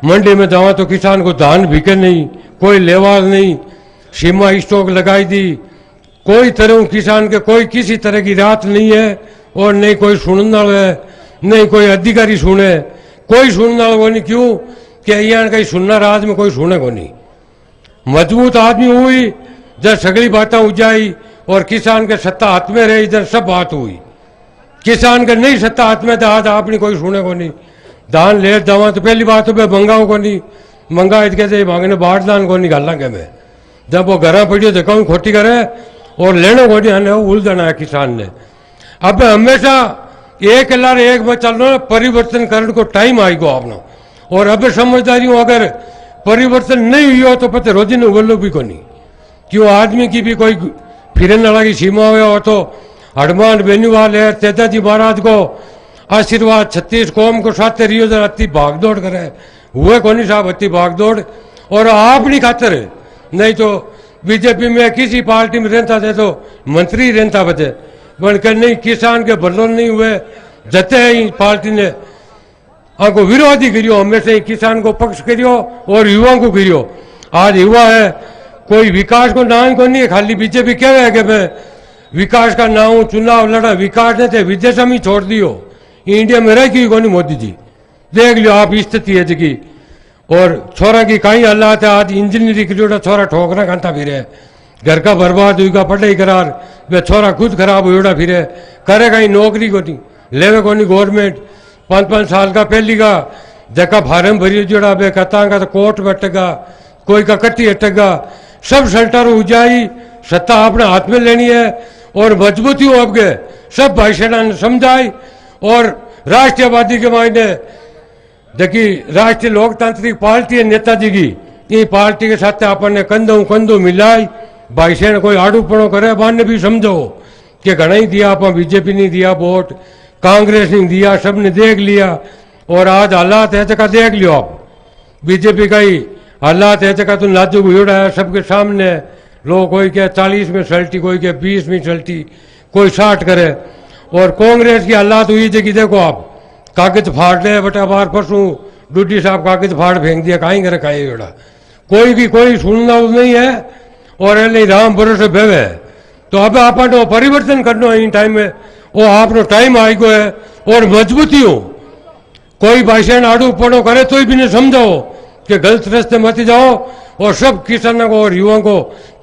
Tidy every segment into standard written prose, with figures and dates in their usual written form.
मंडी में जावा तो किसान को धान बिके नहीं, कोई लेवाल नहीं, सीमा स्टॉक लगाई दी, कोई तरह किसान के कोई किसी तरह की राहत नहीं है और नहीं कोई सुनने वाला है, नहीं कोई अधिकारी सुने, कोई सुनने वाला को नहीं। क्यों कि यहाँ कहीं सुनना राज में कोई सुने को नहीं। मजबूत आदमी हुई जब सगली बातें उजाई और किसान के सत्ता हाथ में रही, इधर सब बात हुई। किसान के नहीं सत्ता हाथ में था, आज आपने कोई सुने को नहीं। धान ले जावा तो पहली बात तो मंगाओ को नहीं, मंगा कहते मांगने बाढ़ दान को नहीं गाला के मैं जब वो घर पड़ी तो कहूँ खोटी करे और लेने को नहीं आने उलझना है किसान ने। अब हमेशा एक लार एक में चल रहा परिवर्तन करने को टाइम आएगा आपने। और अब समझदारी हूँ अगर परिवर्तन नहीं हुई हो तो पता रोजी ने उगलो भी को नहीं। क्यों आदमी की भी कोई फिरन वाला की सीमा हो तो हनुमान बेनीवाल है, तेजाजी महाराज को आशीर्वाद 36 कौम को साथ रियो जरा अति भागदौड़ करे हुए कोनी साहब अति भागदौड़ और आप नहीं खातर है। नहीं तो बीजेपी में किसी पार्टी में रहता थे तो मंत्री रहता बचे बनकर नहीं किसान के भलो नहीं हुए जते ही पार्टी ने आपको विरोधी करियो, हमेशा ही किसान को पक्ष करियो और युवाओं को करियो। आज युवा है कोई विकास को नाम को नहीं है, खाली बीजेपी क्या है कि मैं विकास का नाम चुनाव लड़ा, विकास ने थे विदेश में ही छोड़ दियो, इंडिया में रह की को नहीं। मोदी जी देख लियो आप स्थिति है जी। और छोरा की कहीं हालात है, आज इंजीनियरिंग की जोड़ा छोरा ठोकरा खाता फिरे, घर का बर्बाद हुई का पढ़ाई करार वे छोरा खुद खराब हुआ फिरे, करे कहीं नौकरी को नहीं लेवे को नहीं। गवर्नमेंट 5-5 साल का पहली का जका फार्म भरी जोड़ा बे कता का तो कोर्ट में अटका, कोई का कट्टी अटका, सब सल्टर उजाई सत्ता अपने हाथ में लेनी है और मजबूती हो अब गए सब भाई सेना ने समझाई। और राष्ट्रीयवादी के मायने देखिए राष्ट्रीय लोकतांत्रिक पार्टी है नेताजी की, ये पार्टी के साथ अपन कंधों कंधों मिलाई भाई सेना कोई आड़ूपणो करे बाने भी समझो कि घना ही दिया आप बीजेपी नहीं दिया वोट, कांग्रेस नहीं दिया, सब ने देख लिया। और आज हालात है जगह देख लियो आप बीजेपी का ही हालात है जगह तो नाजुक हुआ है सबके सामने। लोग कोई क्या 40 में चलती, कोई क्या 20 में चलती, कोई 60 करे। और कांग्रेस की हालात हुई जगह देखो आप कागज फाड़ ले बटा बार परसों डूडी साहब कागज फाड़ फेंक दिया, कहीं करे कहीं बेटा कोई की कोई सुनना नहीं है और नहीं राम भरोसे बेवे। तो अब आप परिवर्तन करना इन टाइम में वो आपनो टाइम आई गो है और मजबूती हो कोई भाषण आड़ू पड़ो करे तो भी नहीं समझाओ कि गलत रास्ते मत जाओ। और सब किसानों को और युवाओं को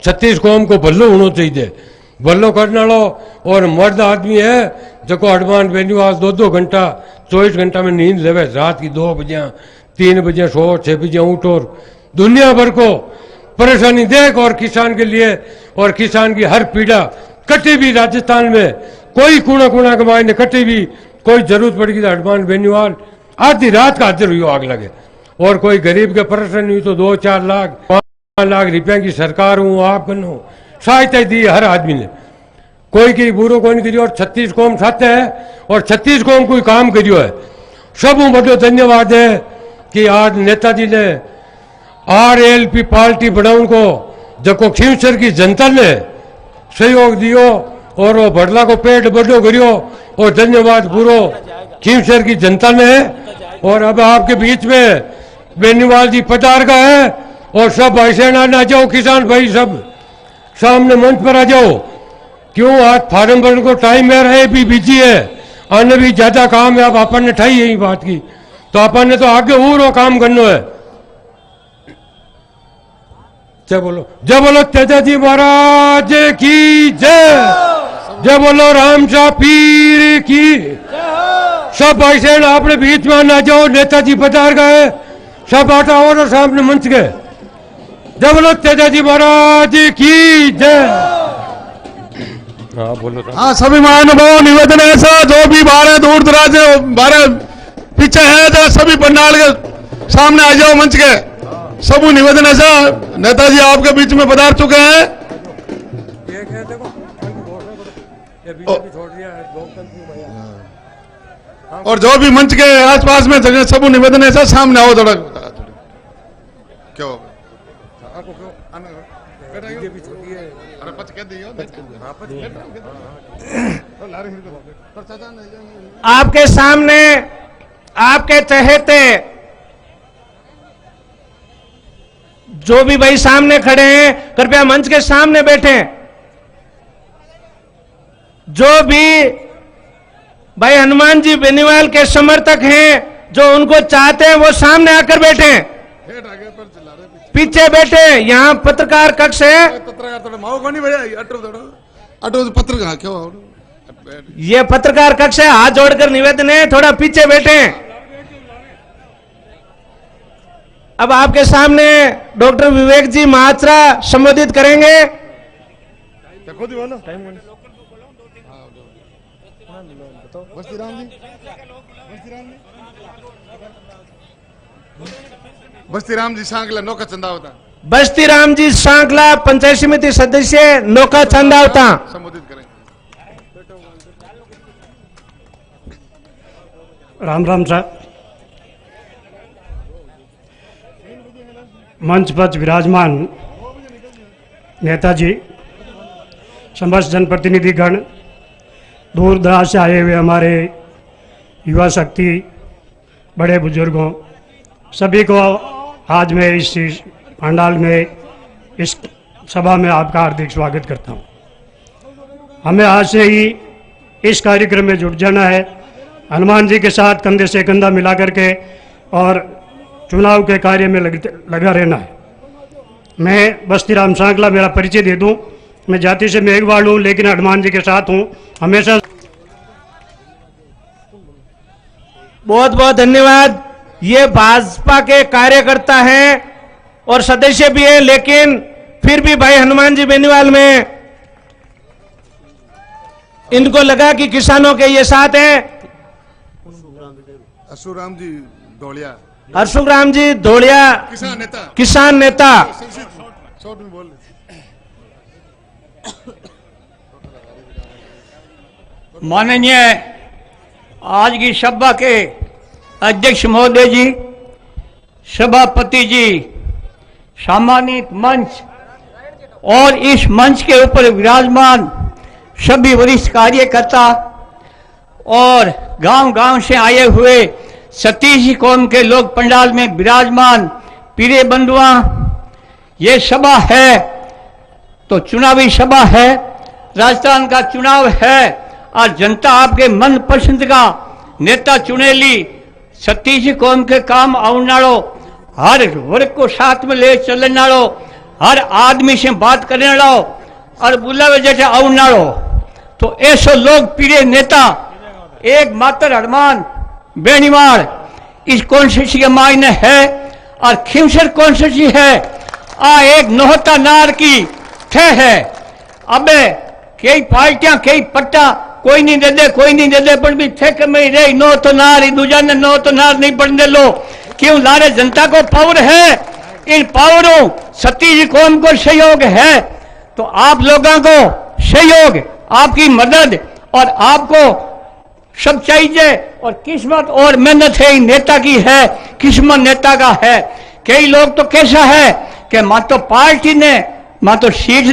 36 कौम को भल्लो होना चाहिए, भल्लो करने वालों। और मर्द आदमी है जो हनुमान बेनीवाल 2-2 घंटा 24 घंटा में नींद लेवे, रात की 2 बजे 3 बजे सो 6 बजे उठ और दुनिया भर को परेशानी देख। और किसान के लिए और किसान की हर पीड़ा कटी भी राजस्थान में कोई कूड़ा कूड़ा के मायने कटी भी कोई जरूरत पड़ेगी तो हनुमान बेनीवाल आधी रात का हाजिर हुई आग लगे। और कोई गरीब के परेशानी हुई तो 2-4 लाख 5 लाख रुपया की सरकार हूँ आप बनो सहायता दी हर आदमी ने, कोई की बुरो को नहीं करियो। और 36 कौम साथ है और 36 कौम कोई काम करियो है। सब बड़ो धन्यवाद है कि आज नेताजी ने RLP पार्टी बनाने को जको खींवसर की जनता ने सहयोग दियो और वो भड़ला को पेट बड़ो करियो और धन्यवाद पूरो खींवसर की जनता ने। और अब आपके बीच में बेनीवाल जी पधार का है और सब भाई सेना आ जाओ, किसान भाई सब सामने मंच पर आ जाओ। क्यों आज फार्म भरने को टाइम है रहे भी बिजी है, आने भी ज्यादा काम है। अब अपन ने ठाई यही बात की तो अपन ने तो आगे और काम करना है। जय बोलो तेजाजी महाराज की जय, जय बोलो राम शाह पीर की। सब भाई सेन अपने बीच में ना जाओ, नेताजी पधार गए, सब आटा और सामने मंच गए। जय बोलो तेजाजी महाराज की जय। हाँ बोलो। हाँ सभी महानुभाव निवेदन ऐसा जो भी बाहर दूर दराज बाहर पीछे है जो सभी पंडाल के सामने आ जाओ मंच के। सब निवेदन ऐसा नेताजी आपके बीच में पधार चुके हैं। और जो भी मंच के आसपास में जगह सब निवेदन ऐसा सामने आओ थोड़ा। क्यों आपके सामने आपके चहेते जो भी भाई सामने खड़े हैं कृपया मंच के सामने बैठें। जो भी भाई हनुमान जी बेनीवाल के समर्थक हैं, जो उनको चाहते हैं, वो सामने आकर बैठे, पीछे बैठे। यहाँ पत्रकार कक्ष है। ये पत्रकार कक्ष है, हाथ जोड़कर निवेदन है, थोड़ा पीछे बैठे। अब आपके सामने डॉक्टर विवेक जी महात्रा संबोधित करेंगे। बस्तीराम जी सांकला नौका चंदावता। बस्तीराम जी सांकला पंचायत समिति सदस्य नौका चंदावता संबोधित करें। राम राम साहब। मंच पर विराजमान नेताजी, समस्त जनप्रतिनिधिगण, दूर दराज से आए हुए हमारे युवा शक्ति, बड़े बुजुर्गों, सभी को आज मैं इस पंडाल में, इस सभा में आपका हार्दिक स्वागत करता हूं। हमें आज से ही इस कार्यक्रम में जुट जाना है, हनुमान जी के साथ कंधे से कंधा मिला करके और चुनाव के कार्य में लगा रहना है। मैं बस्तीराम सांकला, मेरा परिचय दे दूं, मैं जाति से मेघवाल हूं, लेकिन हनुमान जी के साथ हूं हमेशा। बहुत बहुत धन्यवाद। ये भाजपा के कार्यकर्ता हैं और सदस्य भी हैं, लेकिन फिर भी भाई हनुमान जी बेनीवाल में इनको लगा कि किसानों के ये साथ हैं। अशुराम जी धोलिया, हर्षुराम जी धोलिया, किसान नेता। शॉर्ट में बोल। माननीय आज की सभा के अध्यक्ष महोदय जी, सभापति जी, सम्मानित मंच और इस मंच के ऊपर विराजमान सभी वरिष्ठ कार्यकर्ता और गांव-गांव से आए हुए सतीश कौम के लोग पंडाल में विराजमान पीरे बंधुआ, ये सभा है तो चुनावी सभा है, राजस्थान का चुनाव है और जनता आपके मन पसंद का नेता चुनेली। सतीश कौम के काम आने वालो, हर वर्ग को साथ में ले चलने वालो, हर आदमी से बात करने वालो और बुलावे जैसे आने वालो, तो ऐसे लोग पीरे नेता एक मात्र हनुमान बेनीवाल इस कॉन्स्टिट्यूंसी के मायने है और खिमसर कॉन्स्टिट्यूंसी है। आ एक नोहता नार की थे है। अब कई पार्टियां कई पट्टा कोई नहीं दे दे, कोई नहीं दे दे, पर भी थे में ही रही नो तो नार ही दूजा ने नो तो नार नहीं पढ़ने लो। क्यों? लारे जनता को पावर है, इन पावरों सतीश कौम को सहयोग है, तो आप लोगों को सहयोग, आपकी मदद और आपको सब चाहिए और किस्मत और मेहनत है नेता की है, किस्मत नेता का है। कई लोग तो कैसा है कि मां तो पार्टी ने, मां तो सीट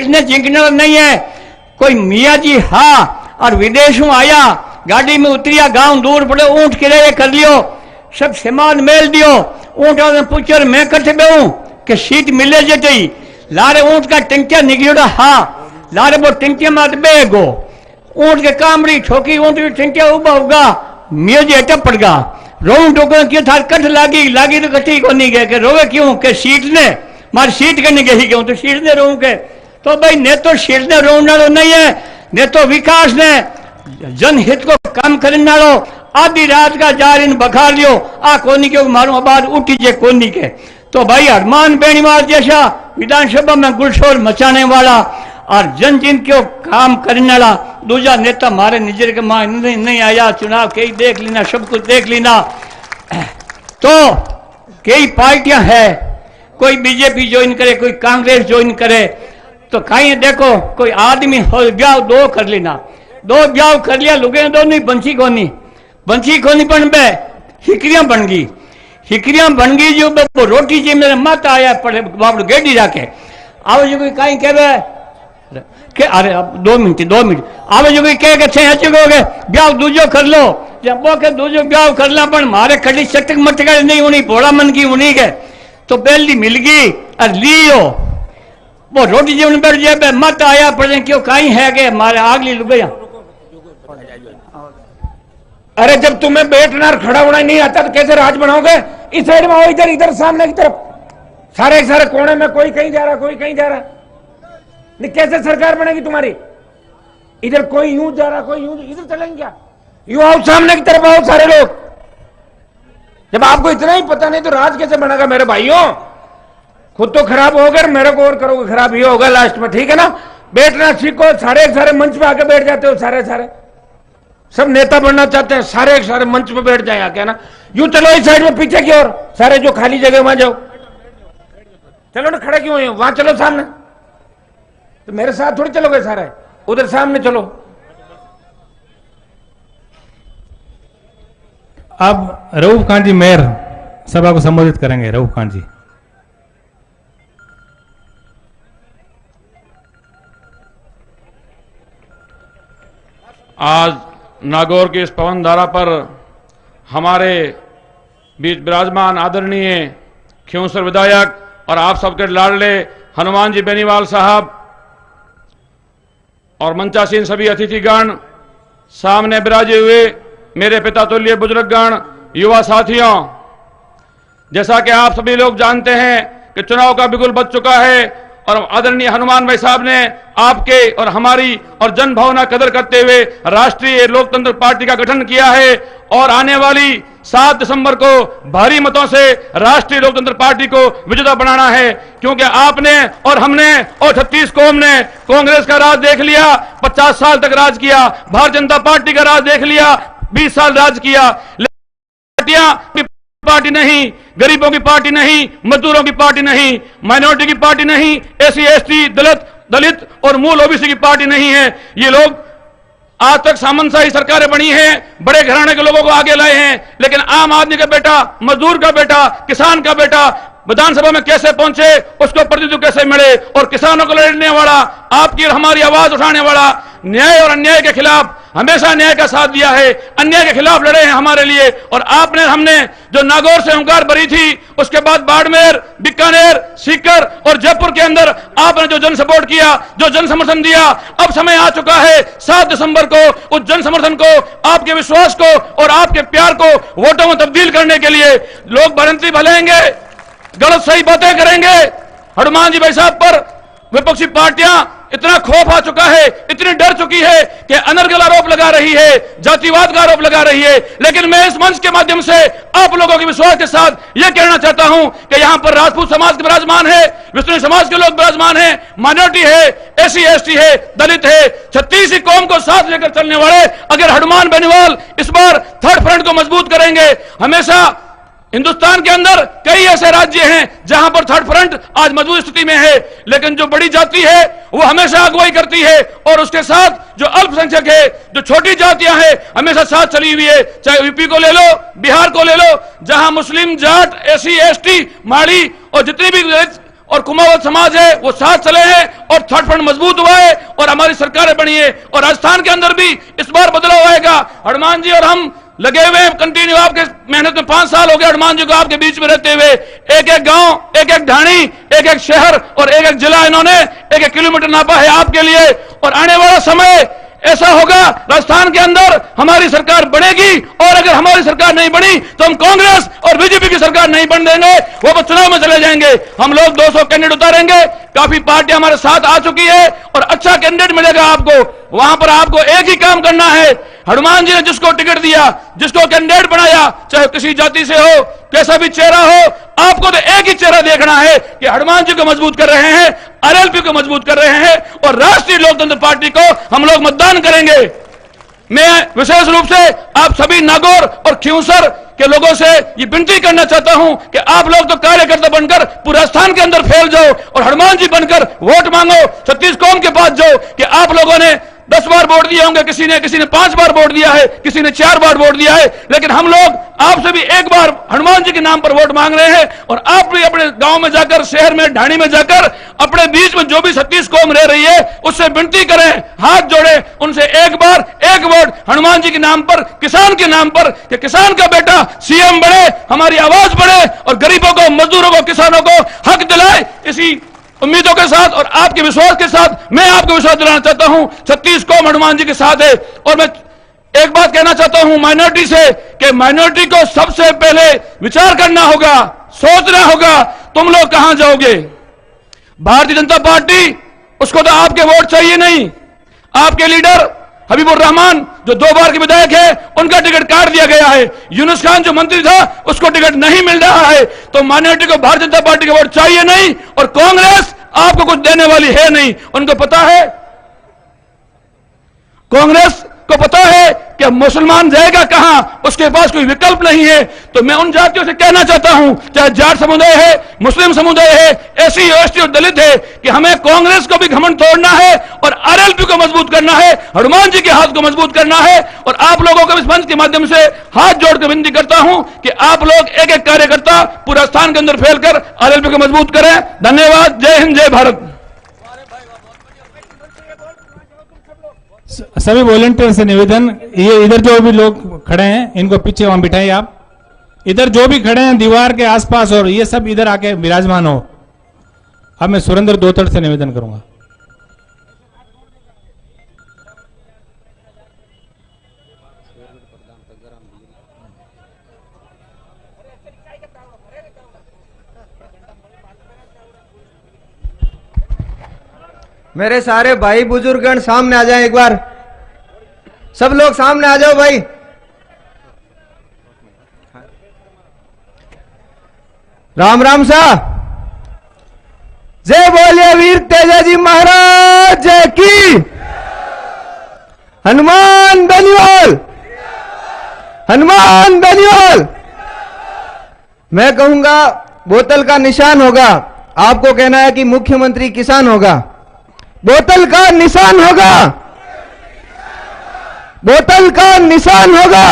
ने जिंकने वाला नहीं है। कोई मियाँ जी हाँ और विदेशों आया, गाड़ी में उतरिया, गांव दूर पड़े, ऊंट किराए कर लियो, सब सामान मेल दियो, ऊंट ने पूछो मैं कटे बेहूं कि सीट मिले जेती, लारे ऊंट का टंकिया निकलियो, हाँ लारे वो टंकिया मत बेगो, ऊंट के कामड़ी ठोकी, ऊंट की टंकिया उबा होगा, मियाँ जी हटा पड़ गा, रोऊं टोकर क्यों थार कट लागी तो कटी को नहीं गए कि रोवे क्यों कि सीट ने मारी सीट करने गई क्यों, तो सीट ने रोऊं के, तो भाई ने तो सीट ने रोने वालों नहीं है, ने तो विकास ने जनहित को काम करने वालों आधी रात का जार इन बखार लियो, आ कोनी के मारू आबाद उठी जे कोनी के। तो भाई हनुमान बेनीवाल जैसा विधानसभा में गुलशोर मचाने वाला और जन जिन को काम करने वाला दूसरा नेता हमारे निजर के मां नहीं आया, चुनाव कई देख लेना, सब कुछ देख लेना। तो कई पार्टियां है, कोई बीजेपी ज्वाइन करे, कोई कांग्रेस ज्वाइन करे, तो कहीं देखो कोई आदमी हो ब्याह दो कर लेना, दो ब्याह कर लिया, लुगे दो नहीं बंसी कोनी बन बे हिकरियां बन गई जो वो रोटी जी मेरे मत आया पड़े बाबू गेडी जाके आओ जो कोई कहीं कह के अरे 2 मिनट आओ जो कोई कह के ब्याह दूजो कर लो, जब वो के दूजो ब्याह कर ला, पर मारे कड़ी चटक मटक नहीं होनी, भोला मन की होनी के, तो बेली मिल गई और लियो वो रोटी जीवन बैठ जाए मत आया पड़े क्यों कहीं है कि हमारे आगली लुक गया। अरे जब तुम्हें बैठना और खड़ा होना नहीं आता तो कैसे राज बनाओगे? इस साइड में आओ, इधर इधर सामने की तरफ, सारे सारे कोने में कोई कहीं जा रहा कोई कहीं जा रहा, नहीं कैसे सरकार बनेगी तुम्हारी? इधर कोई यूं जा रहा कोई यूं, इधर चलेंगे क्या? यूं आओ, सामने की तरफ आओ सारे लोग। जब आपको इतना ही पता नहीं तो राज कैसे बनेगा मेरे भाइयों? खुद तो खराब होगा, मेरे को और करोगे खराब ही होगा लास्ट में, ठीक है ना? बैठना सीखो, सारे सारे मंच पे आके बैठ जाते हो, सारे सारे सब नेता बनना चाहते हैं, सारे सारे मंच पे बैठ जाए आके ना। यूं चलो इस साइड में पीछे की ओर, सारे जो खाली जगह वहां जाओ, चलो ना, खड़े क्यों हो वहां? चलो सामने, तो मेरे साथ थोड़ी चलोगे सारे, उधर सामने चलो। अब रऊफ खान जी मेयर सभा को संबोधित करेंगे। रऊफ खान जी। आज नागौर की इस पवन धारा पर हमारे बीच विराजमान आदरणीय खियोंसर विधायक और आप सबके लाडले हनुमान जी बेनीवाल साहब और मंचासीन सभी अतिथिगण, सामने विराजे हुए मेरे पिता तुल्य बुजुर्गगण, युवा साथियों, जैसा कि आप सभी लोग जानते हैं कि चुनाव का बिगुल बज चुका है और आदरणीय हनुमान भाई साहब ने आपके और हमारी और जन भावना कदर करते हुए राष्ट्रीय लोकतंत्र पार्टी का गठन किया है और आने वाली 7 दिसंबर को भारी मतों से राष्ट्रीय लोकतंत्र पार्टी को विजेता बनाना है, क्योंकि आपने और हमने और 36 कौम ने कांग्रेस का राज देख लिया, 50 साल तक राज किया, भारतीय जनता पार्टी का राज देख लिया, 20 साल राज किया। पार्टियां पार्टी नहीं, गरीबों की पार्टी नहीं, मजदूरों की पार्टी नहीं, माइनॉरिटी की पार्टी नहीं, एससी एसटी दलित और मूल ओबीसी की पार्टी नहीं है। ये लोग आज तक सामंतशाही सरकारें बनी हैं, बड़े घराने के लोगों को आगे लाए हैं, लेकिन आम आदमी का बेटा, मजदूर का बेटा, किसान का बेटा विधानसभा में कैसे पहुंचे, उसको प्रतिनिधित्व कैसे मिले, और किसानों को लड़ने वाला, आपकी और हमारी आवाज उठाने वाला, न्याय और अन्याय के खिलाफ हमेशा न्याय का साथ दिया है, अन्याय के खिलाफ लड़े हैं हमारे लिए। और आपने हमने जो नागौर से हुंकार भरी थी, उसके बाद बाड़मेर, बीकानेर, सीकर और जयपुर के अंदर आपने जो जन सपोर्ट किया, जो जन समर्थन दिया, अब समय आ चुका है 7 दिसंबर को उस जन समर्थन को, आपके विश्वास को और आपके प्यार को वोटों में तब्दील करने के लिए लोग बढ़ंती भलेंगे, गलत सही बातें करेंगे। हनुमान जी भाई साहब पर विपक्षी पार्टियां इतना खौफ आ चुका है, इतनी डर चुकी है कि अनर्गल आरोप लगा रही है, जातिवाद का आरोप लगा रही है। लेकिन मैं इस मंच के माध्यम से आप लोगों के विश्वास के साथ यह कहना चाहता हूं कि यहां पर राजपूत समाज के विराजमान है, विष्णु समाज के लोग विराजमान है, माइनॉरिटी है, एससी एसटी है, दलित है, 36 कौम को साथ लेकर चलने वाले अगर हनुमान बेनीवाल इस बार थर्ड फ्रंट को मजबूत करेंगे। हमेशा हिंदुस्तान के अंदर कई ऐसे राज्य हैं जहां पर थर्ड फ्रंट आज मजबूत स्थिति में है, लेकिन जो बड़ी जाति है वो हमेशा अगुवाई करती है और उसके साथ जो अल्पसंख्यक है, जो छोटी जातियां हैं, हमेशा साथ चली हुई है। चाहे यूपी को ले लो, बिहार को ले लो, जहां मुस्लिम, जाट, एससी एसटी, माड़ी और जितनी भी और कुमावत समाज है वो साथ चले हैं और थर्ड फ्रंट मजबूत हुआ है और हमारी सरकारें बनी है। और राजस्थान के अंदर भी इस बार बदलाव आएगा। हनुमान जी और हम लगे हुए हैं कंटिन्यू, आपके मेहनत में 5 साल हो गए हनुमान जी को आपके बीच में रहते हुए। एक एक गांव, एक एक ढाणी, एक एक शहर और एक एक जिला इन्होंने 1-1 किलोमीटर नापा है आपके लिए। और आने वाला समय ऐसा होगा राजस्थान के अंदर हमारी सरकार बनेगी, और अगर हमारी सरकार नहीं बनी तो हम कांग्रेस और बीजेपी की सरकार नहीं बन देंगे, वो चुनाव में चले जाएंगे। हम लोग 200 कैंडिडेट उतारेंगे, काफी पार्टियां हमारे साथ आ चुकी है और अच्छा कैंडिडेट मिलेगा आपको। वहां पर आपको एक ही काम करना है, हनुमान जी ने जिसको टिकट दिया, जिसको कैंडिडेट बनाया, चाहे किसी जाति से हो, कैसा भी चेहरा हो, आपको तो एक ही चेहरा देखना है कि हनुमान जी को मजबूत कर रहे हैं, आरएलपी को मजबूत कर रहे हैं और राष्ट्रीय लोकतंत्र पार्टी को हम लोग मतदान करेंगे। मैं विशेष रूप से आप सभी नागौर और खियूंसर के लोगों से ये विनती करना चाहता हूं कि आप लोग तो कार्यकर्ता बनकर पूरे राजस्थान के अंदर फैल जाओ और हनुमान जी बनकर वोट मांगो, 36 कौम के पास जाओ कि आप लोगों ने 10 बार वोट दिए होंगे, किसी ने 5 बार वोट दिया है, किसी ने 4 बार वोट दिया है, लेकिन हम लोग आपसे भी एक बार हनुमान जी के नाम पर वोट मांग रहे हैं। और आप भी अपने गांव में जाकर, शहर में, ढाणी में जाकर अपने बीच में जो भी 36 कौम रह रही है उससे विनती करें, हाथ जोड़े, उनसे एक बार एक वोट हनुमान जी के नाम पर, किसान के नाम पर, कि किसान का बेटा सीएम बने, हमारी आवाज बढ़े और गरीबों को, मजदूरों को, किसानों को हक दिलाए। इसी उम्मीदों के साथ और आपके विश्वास के साथ मैं आपको विश्वास दिलाना चाहता हूं, 36 कौम हनुमान जी के साथ है। और मैं एक बात कहना चाहता हूं माइनॉरिटी से, कि माइनॉरिटी को सबसे पहले विचार करना होगा, सोचना होगा, तुम लोग कहां जाओगे। भारतीय जनता पार्टी, उसको तो आपके वोट चाहिए नहीं। आपके लीडर हबीबुर रहमान जो 2 बार के विधायक है, उनका टिकट काट दिया गया है। यूनुस खान जो मंत्री था, उसको टिकट नहीं मिल रहा है। तो माइनॉरिटी को भारतीय जनता पार्टी का वोट चाहिए नहीं, और कांग्रेस आपको कुछ देने वाली है नहीं। उनको पता है, कांग्रेस को पता है कि मुसलमान जाएगा कहां, उसके पास कोई विकल्प नहीं है। तो मैं उन जातियों से कहना चाहता हूं, चाहे जाट समुदाय है, मुस्लिम समुदाय है, एससी, एसटी और दलित है, कि हमें कांग्रेस को भी घमंड तोड़ना है और आरएलपी को मजबूत करना है, हनुमान जी के हाथ को मजबूत करना है। और आप लोगों को इस मंच के माध्यम से हाथ जोड़कर विनती करता हूं कि आप लोग एक एक कार्यकर्ता पूरा स्थान के अंदर फैलकर आरएलपी को मजबूत करें। धन्यवाद। जय हिंद, जय भारत। सभी वॉलंटियर से निवेदन, ये इधर जो भी लोग खड़े हैं इनको पीछे वहां बिठाइए। आप इधर जो भी खड़े हैं दीवार के आसपास, और ये सब इधर आके विराजमान हो। अब मैं सुरेंद्र दोतड़ से निवेदन करूंगा। मेरे सारे भाई बुजुर्गगण सामने आ जाएं, एक बार सब लोग सामने आ जाओ भाई। राम राम सा, जय बोलिए वीर तेजाजी महाराज जय की। हनुमान बेनीवाल, हनुमान बेनीवाल। मैं कहूंगा बोतल का निशान होगा, आपको कहना है कि मुख्यमंत्री किसान होगा। बोतल का निशान होगा, बोतल का निशान होगा।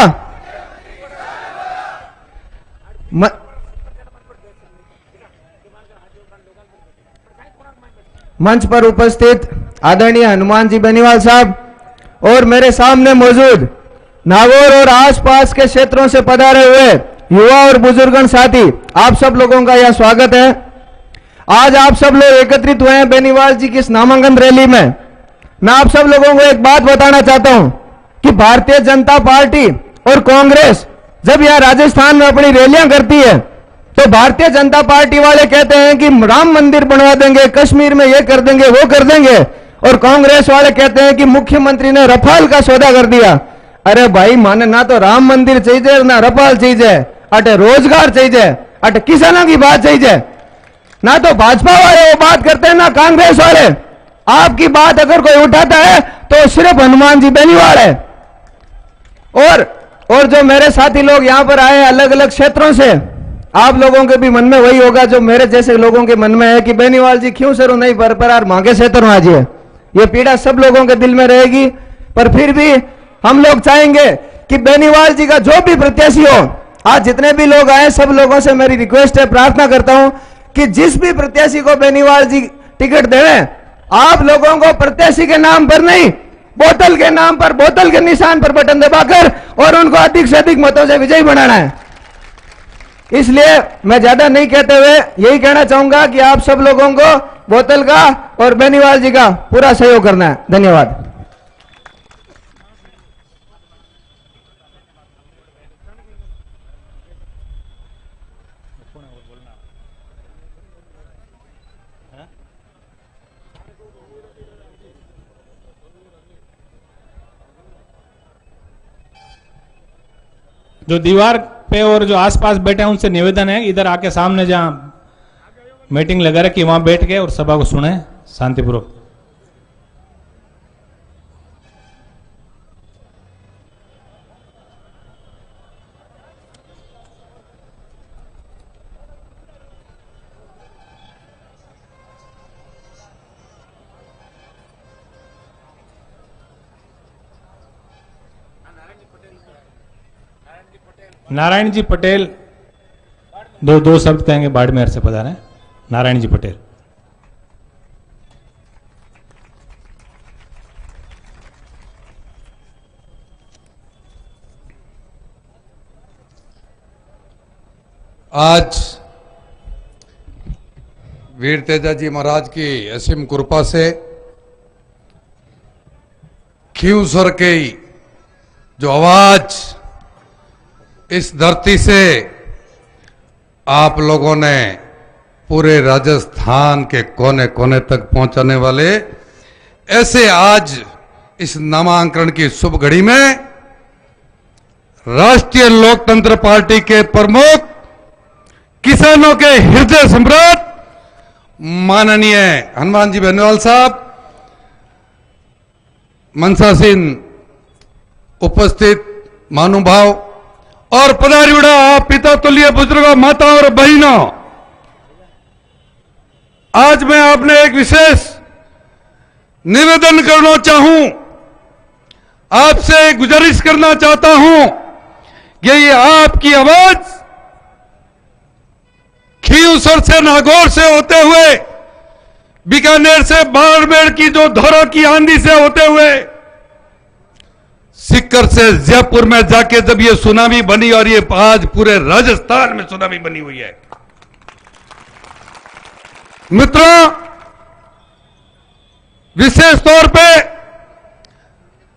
मंच पर उपस्थित आदरणीय हनुमान जी बेनीवाल साहब और मेरे सामने मौजूद नागौर और आसपास के क्षेत्रों से पधारे हुए युवा और बुजुर्गण साथी, आप सब लोगों का यह स्वागत है। आज आप सब लोग एकत्रित हुए हैं बेनीवाल जी की इस नामांकन रैली में। मैं आप सब लोगों को एक बात बताना चाहता हूं कि भारतीय जनता पार्टी और कांग्रेस जब यह राजस्थान में अपनी रैलियां करती है तो भारतीय जनता पार्टी वाले कहते हैं कि राम मंदिर बनवा देंगे, कश्मीर में ये कर देंगे, वो कर देंगे, और कांग्रेस वाले कहते हैं कि मुख्यमंत्री ने रफाल का सौदा कर दिया। अरे भाई, माने ना तो राम मंदिर चाहिए ना रफाल चाहिए, अटे रोजगार चाहिए, अटे किसानों की बात चाहिए। ना तो भाजपा वाले वो बात करते हैं ना कांग्रेस वाले। आपकी बात अगर कोई उठाता है तो सिर्फ हनुमान जी बेनीवाल है। और जो मेरे साथी लोग यहां पर आए अलग अलग क्षेत्रों से, आप लोगों के भी मन में वही होगा जो मेरे जैसे लोगों के मन में है कि बेनीवाल जी क्यों सर नहीं पर मांगे क्षेत्र में आजिए। ये पीड़ा सब लोगों के दिल में रहेगी, पर फिर भी हम लोग चाहेंगे कि बेनीवाल जी का जो भी प्रत्याशी हो, आज जितने भी लोग आए सब लोगों से मेरी रिक्वेस्ट है, प्रार्थना करता हूं कि जिस भी प्रत्याशी को बेनीवाल जी टिकट देवें, आप लोगों को प्रत्याशी के नाम पर नहीं, बोतल के नाम पर, बोतल के निशान पर बटन दबाकर और उनको अधिक से अधिक मतों से विजयी बनाना है। इसलिए मैं ज्यादा नहीं कहते हुए यही कहना चाहूंगा कि आप सब लोगों को बोतल का और बेनीवाल जी का पूरा सहयोग करना है। धन्यवाद। जो दीवार पे और जो आसपास बैठे हैं उनसे निवेदन है, इधर आके सामने जहां मीटिंग लगा रखी वहां बैठ के और सभा को सुने शांतिपूर्वक। नारायण जी पटेल दो शब्द कहेंगे, बाड़मेर से पधारे हैं नारायण जी पटेल। आज वीर तेजा जी महाराज की असीम कृपा से खींवसर की जो आवाज इस धरती से आप लोगों ने पूरे राजस्थान के कोने कोने तक पहुंचाने वाले, ऐसे आज इस नामांकन की शुभ घड़ी में राष्ट्रीय लोकतंत्र पार्टी के प्रमुख, किसानों के हृदय सम्राट माननीय हनुमान जी बेनीवाल साहब, मनसासीन उपस्थित महानुभाव और पधारीड़ा आप पिता तुल्य बुजुर्गों, माता और बहनों, आज मैं आपने एक विशेष निवेदन करना चाहूं, आपसे गुजारिश करना चाहता हूं कि ये आपकी आवाज खींवसर से, नागौर से होते हुए, बीकानेर से, बाड़मेर की जो धौरों की आंधी से होते हुए, सीकर से जयपुर में जाके जब ये सुनामी बनी, और ये आज पूरे राजस्थान में सुनामी बनी हुई है। मित्रों, विशेष तौर पे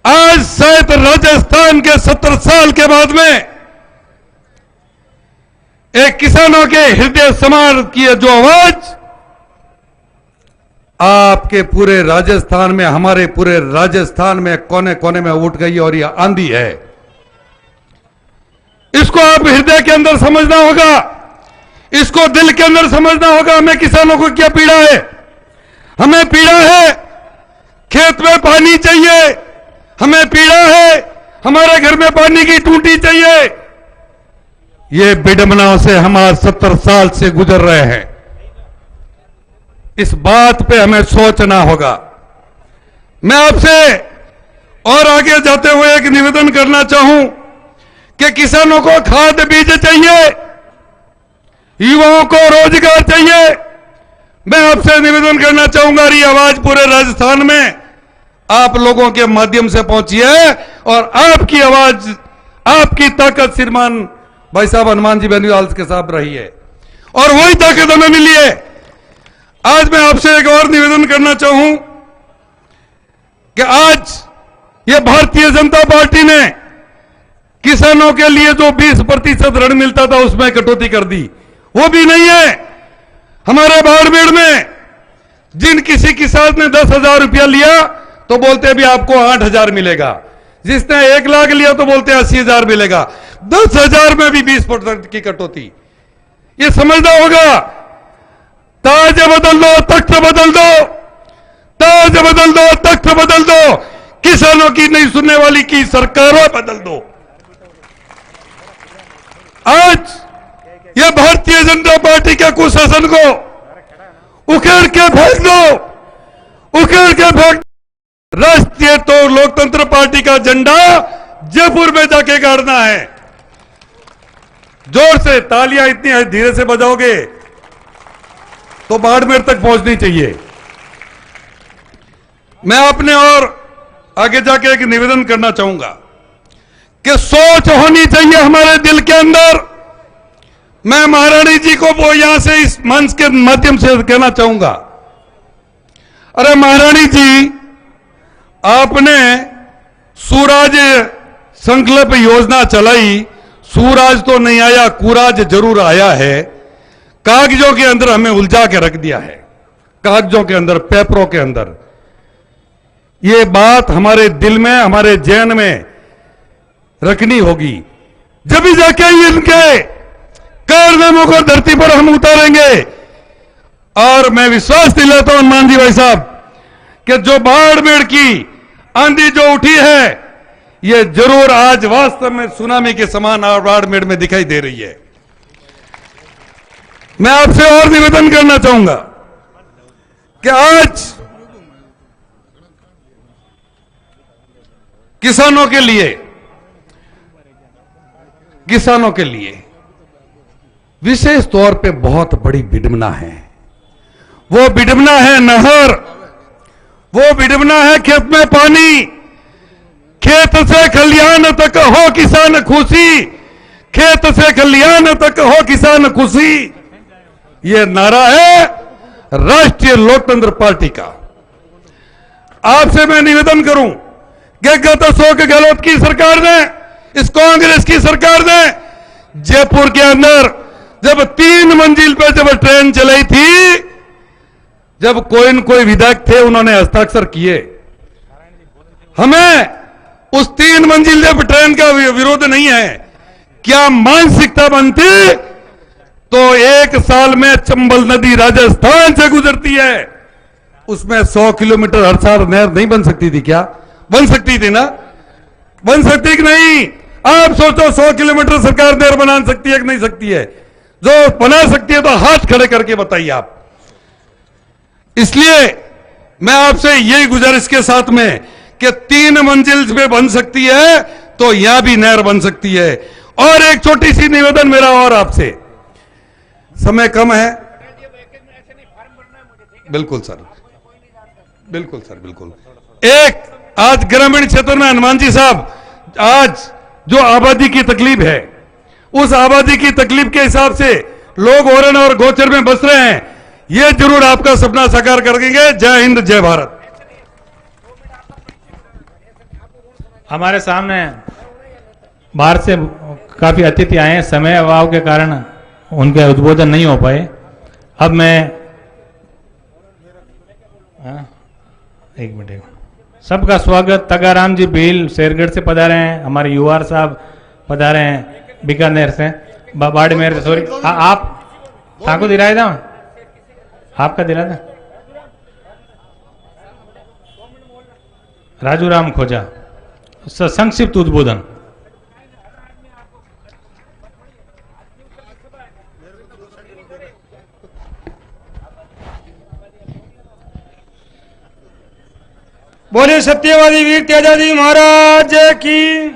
आज शायद राजस्थान के 70 साल के बाद में एक किसानों के हृदय समार की जो आवाज आपके पूरे राजस्थान में, हमारे पूरे राजस्थान में कोने कोने में उठ गई, और यह आंधी है। इसको आप हृदय के अंदर समझना होगा, इसको दिल के अंदर समझना होगा। हमें किसानों को क्या पीड़ा है? हमें पीड़ा है खेत में पानी चाहिए, हमें पीड़ा है हमारे घर में पानी की टूटी चाहिए। ये विडंबनाओं से हम आज 70 साल से गुजर रहे हैं। इस बात पे हमें सोचना होगा। मैं आपसे और आगे जाते हुए एक निवेदन करना चाहूं कि किसानों को खाद बीज चाहिए, युवाओं को रोजगार चाहिए। मैं आपसे निवेदन करना चाहूंगा, ये आवाज पूरे राजस्थान में आप लोगों के माध्यम से पहुंची है, और आपकी आवाज, आपकी ताकत श्रीमान भाई साहब हनुमान जी बेनीवाल के साथ रही है, और वही ताकत हमें मिली है। आज मैं आपसे एक और निवेदन करना चाहूं कि आज ये भारतीय जनता पार्टी ने किसानों के लिए जो 20% ऋण मिलता था उसमें कटौती कर दी, वो भी नहीं है। हमारे बाड़मेर में जिन किसी किसान ने 10,000 रुपया लिया तो बोलते भी आपको 8,000 मिलेगा, जिसने 1 लाख लिया तो बोलते 80,000 मिलेगा। 10,000 में भी 20% की कटौती। ये समझना होगा। ताज बदल दो, तख्त बदल दो, ताज बदल दो, तख्त बदल दो, किसानों की नहीं सुनने वाली की सरकारों बदल दो। आज ये भारतीय जनता पार्टी के कुशासन को उखेड़ के फेंक दो, उखेड़ के फेंक। राष्ट्रीय तो लोकतंत्र पार्टी का झंडा जयपुर में जाके गाड़ना है। जोर से तालियां इतनी धीरे से बजाओगे तो बाड़मेर तक पहुंचनी चाहिए। मैं अपने और आगे जाके एक निवेदन करना चाहूंगा कि सोच होनी चाहिए हमारे दिल के अंदर। मैं महारानी जी को वो यहां से इस मंच के माध्यम से कहना चाहूंगा, अरे महारानी जी, आपने सूराज संकल्प योजना चलाई, सूराज तो नहीं आया, कुराज जरूर आया है। कागजों के अंदर हमें उलझा के रख दिया है, कागजों के अंदर, पेपरों के अंदर। ये बात हमारे दिल में, हमारे जहन में रखनी होगी, जब भी जाके इनके कारनामों को धरती पर हम उतारेंगे। और मैं विश्वास दिलाता हूं हनुमान जी भाई साहब कि जो बाड़मेर की आंधी जो उठी है, ये जरूर आज वास्तव में सुनामी के समान बाड़मेर में दिखाई दे रही है। मैं आपसे और निवेदन करना चाहूंगा कि आज किसानों के लिए किसानों के लिए विशेष तौर पे बहुत बड़ी विडंबना है। वो विडंबना है नहर, वो विडंबना है खेत में पानी, खेत से खलियान तक हो किसान खुशी, खेत से खलियान तक हो किसान खुशी, ये नारा है राष्ट्रीय लोकतंत्र पार्टी का। आपसे मैं निवेदन करूं कि गत अशोक गहलोत की सरकार ने, इस कांग्रेस की सरकार ने जयपुर के अंदर जब 3 मंजिल पर जब ट्रेन चलाई थी, जब कोई न कोई विधायक थे उन्होंने हस्ताक्षर किए। हमें उस 3 मंजिल जब ट्रेन का विरोध नहीं है, क्या मानसिकता बनती तो 1 साल में चंबल नदी राजस्थान से गुजरती है, उसमें 100 किलोमीटर हर साल नहर नहीं बन सकती थी? क्या बन सकती थी ना? बन सकती कि नहीं? आप सोचो 100 किलोमीटर सरकार नहर बना सकती है कि नहीं सकती है? जो बना सकती है तो हाथ खड़े करके बताइए आप। इसलिए मैं आपसे यही गुजारिश के साथ में कि 3 मंजिल पे बन सकती है तो यहां भी नहर बन सकती है। और एक छोटी सी निवेदन मेरा और आपसे, समय कम है। बिल्कुल सर, बिल्कुल सर, बिल्कुल। एक आज ग्रामीण क्षेत्र में हनुमान जी साहब, आज जो आबादी की तकलीफ है, उस आबादी की तकलीफ के हिसाब से लोग ओरन और गोचर में बस रहे हैं, ये जरूर आपका सपना साकार कर देंगे। जय हिंद, जय भारत। हमारे सामने बाहर से काफी अतिथि आए हैं, समय अभाव के कारण उनके उद्बोधन नहीं हो पाए। अब मैं एक मिनट, सबका स्वागत। तगाराम जी भील शेरगढ़ से पधारे हैं, हमारे युवा साहब पधारे हैं बीकानेर से, बाड़मेर से, सॉरी। आप आपको दिलाया था, आपका दिलाया था राजू राम खोजा। संक्षिप्त उद्बोधन। बोले सत्यवादी वीर तेजाजी महाराज की,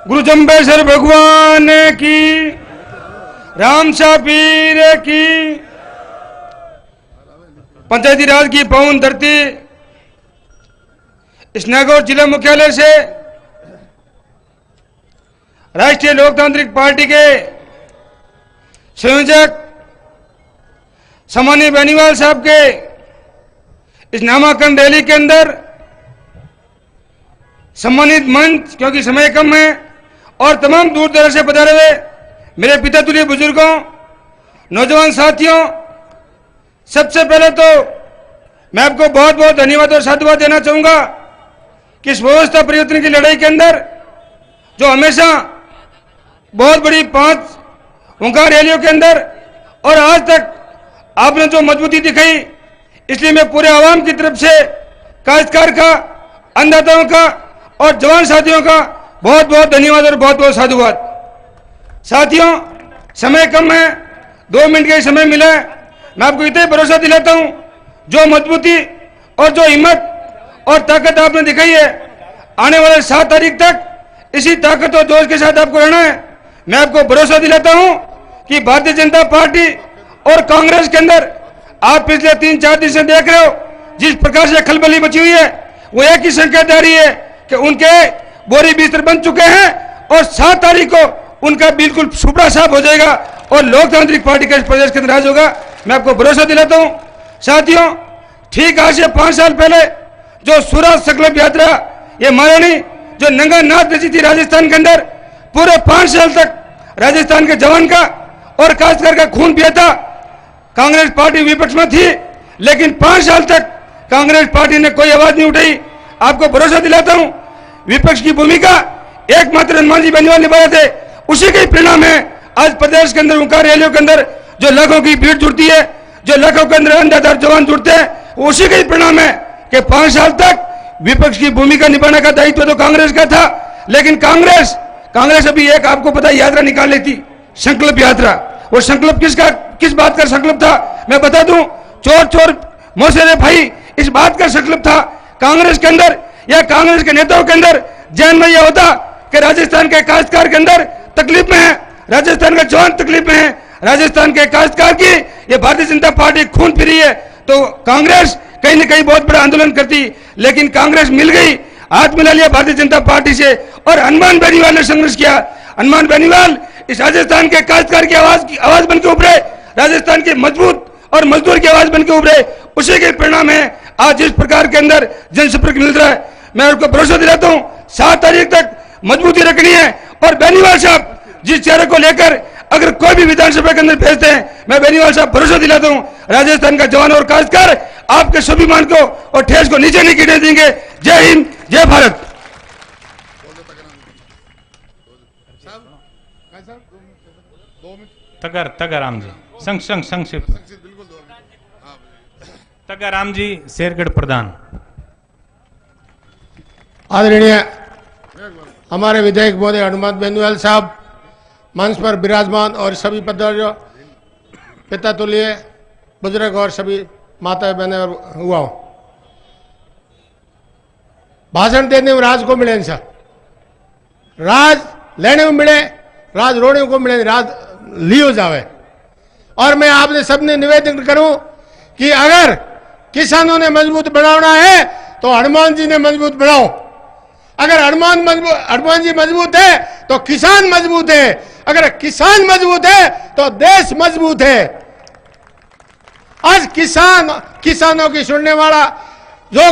गुरु जम्बेश्वर भगवान की, रामशाह पीर की। पंचायती राज की पावन धरती इस नागौर जिला मुख्यालय से राष्ट्रीय लोकतांत्रिक पार्टी के संयोजक सम्मानीय बेनीवाल साहब के इस नामांकन रैली के अंदर सम्मानित मंच, क्योंकि समय कम है, और तमाम दूर दराज से पधारे हुए मेरे पिता तुल्य बुजुर्गों, नौजवान साथियों, सबसे पहले तो मैं आपको बहुत बहुत धन्यवाद और साधुवाद देना चाहूंगा कि इस व्यवस्था परिवर्तन की लड़ाई के अंदर जो हमेशा बहुत बड़ी 5 हुंकार रैलियों के अंदर और आज तक आपने जो मजबूती दिखाई, इसलिए मैं पूरे आवाम की तरफ से काश्तकार का, अन्नदाताओं का और जवान साथियों का बहुत बहुत धन्यवाद और बहुत बहुत साधुवाद। साथियों, समय कम है, 2 मिनट का ही समय मिला है। मैं आपको इतना ही भरोसा दिलाता हूं, जो मजबूती और जो हिम्मत और ताकत आपने दिखाई है, आने वाले 7 तारीख तक इसी ताकत और जोश के साथ आपको रहना है। मैं आपको भरोसा दिलाता हूं कि भारतीय जनता पार्टी और कांग्रेस के अंदर आप पिछले 3-4 दिन से देख रहे हो जिस प्रकार से खलबली मची हुई है, वो एक ही संकेत आ रही है कि उनके बोरी बिस्तर बन चुके हैं और 7 तारीख को उनका बिल्कुल सुपड़ा साफ हो जाएगा और लोकतांत्रिक पार्टी का इस प्रदेश के अंदर राज होगा। मैं आपको भरोसा दिलाता हूं। साथियों, ठीक आज से 5 साल पहले जो स्वराज संकल्प यात्रा, ये महारानी जो नंगा नाच रची थी राजस्थान के अंदर, पूरे 5 साल तक राजस्थान के जवान का और काश्तकार का खून पिया था। कांग्रेस पार्टी विपक्ष में थी, लेकिन 5 साल तक कांग्रेस पार्टी ने कोई आवाज नहीं उठाई। आपको भरोसा दिलाता हूं, विपक्ष की भूमिका एकमात्र हनुमान जी बेनीवाल निभाए थे, उसी के परिणाम है आज प्रदेश के अंदर हुंकार रैलियों के अंदर जो लाखों की भीड़ जुड़ती है, जो लाखों के अंदर अंधाधुंध जवान जुड़ते हैं, उसी का ही परिणाम है कि 5 साल तक विपक्ष की भूमिका निभाने का दायित्व तो कांग्रेस का था, लेकिन कांग्रेस अभी एक आपको पता यात्रा निकाल ली थी, संकल्प यात्रा। वो संकल्प किस बात का संकल्प था मैं बता दूं, चोर चोर मोसेरे भाई, इस बात का संकल्प था कांग्रेस के अंदर या कांग्रेस के नेताओं के अंदर जहन में यह होता कि राजस्थान के काश्तकार के अंदर तकलीफ में है, राजस्थान का जवान तकलीफ में है, राजस्थान के काश्तकार की ये भारतीय जनता पार्टी खून पी रही है। तो कांग्रेस कहीं न कहीं बहुत बड़ा आंदोलन करती, लेकिन कांग्रेस मिल गई, हाथ मिला लिया भारतीय जनता पार्टी से और हनुमान बेनीवाल ने संघर्ष किया। हनुमान बेनीवाल इस राजस्थान के काश्तकार की आवाज बन के उभरे, राजस्थान के मजबूत और मजदूर की आवाज बन के उभरे। उसी के परिणाम है आज इस प्रकार के अंदर जनसंपर्क मिल रहा है। मैं आपको भरोसा दिलाता हूं 7 तारीख तक मजबूती रखनी है और बेनीवाल साहब जिस चेहरे को लेकर अगर कोई भी विधानसभा के अंदर भेजते हैं, मैं बेनीवाल साहब भरोसा दिलाता हूं राजस्थान का जवान और काश्तकार आपके स्वाभिमान को और ठेस को नीचे नहीं गिरने देंगे। जय हिंद, जय भारत। तगाराम जी संक्षिप्त तगाराम जी शेरगढ़ प्रधान। आदरणीय हमारे विधायक महोदय हनुमान बेनीवाल साहब मंच पर विराजमान और सभी पधारो पिता तुल्य बुजुर्ग और सभी माता बहनें और हुआओं, भाषण देने में राज को मिले सर, राज लेने में मिले, राज रोने को मिले, राज लियो जावे। और मैं आपने सबने निवेदन करूं कि अगर किसानों ने मजबूत बनाना है तो हनुमान जी ने मजबूत बनाओ। अगर हनुमान जी मजबूत है तो किसान मजबूत है, अगर किसान मजबूत है तो देश मजबूत है। आज किसानों की सुनने वाला जो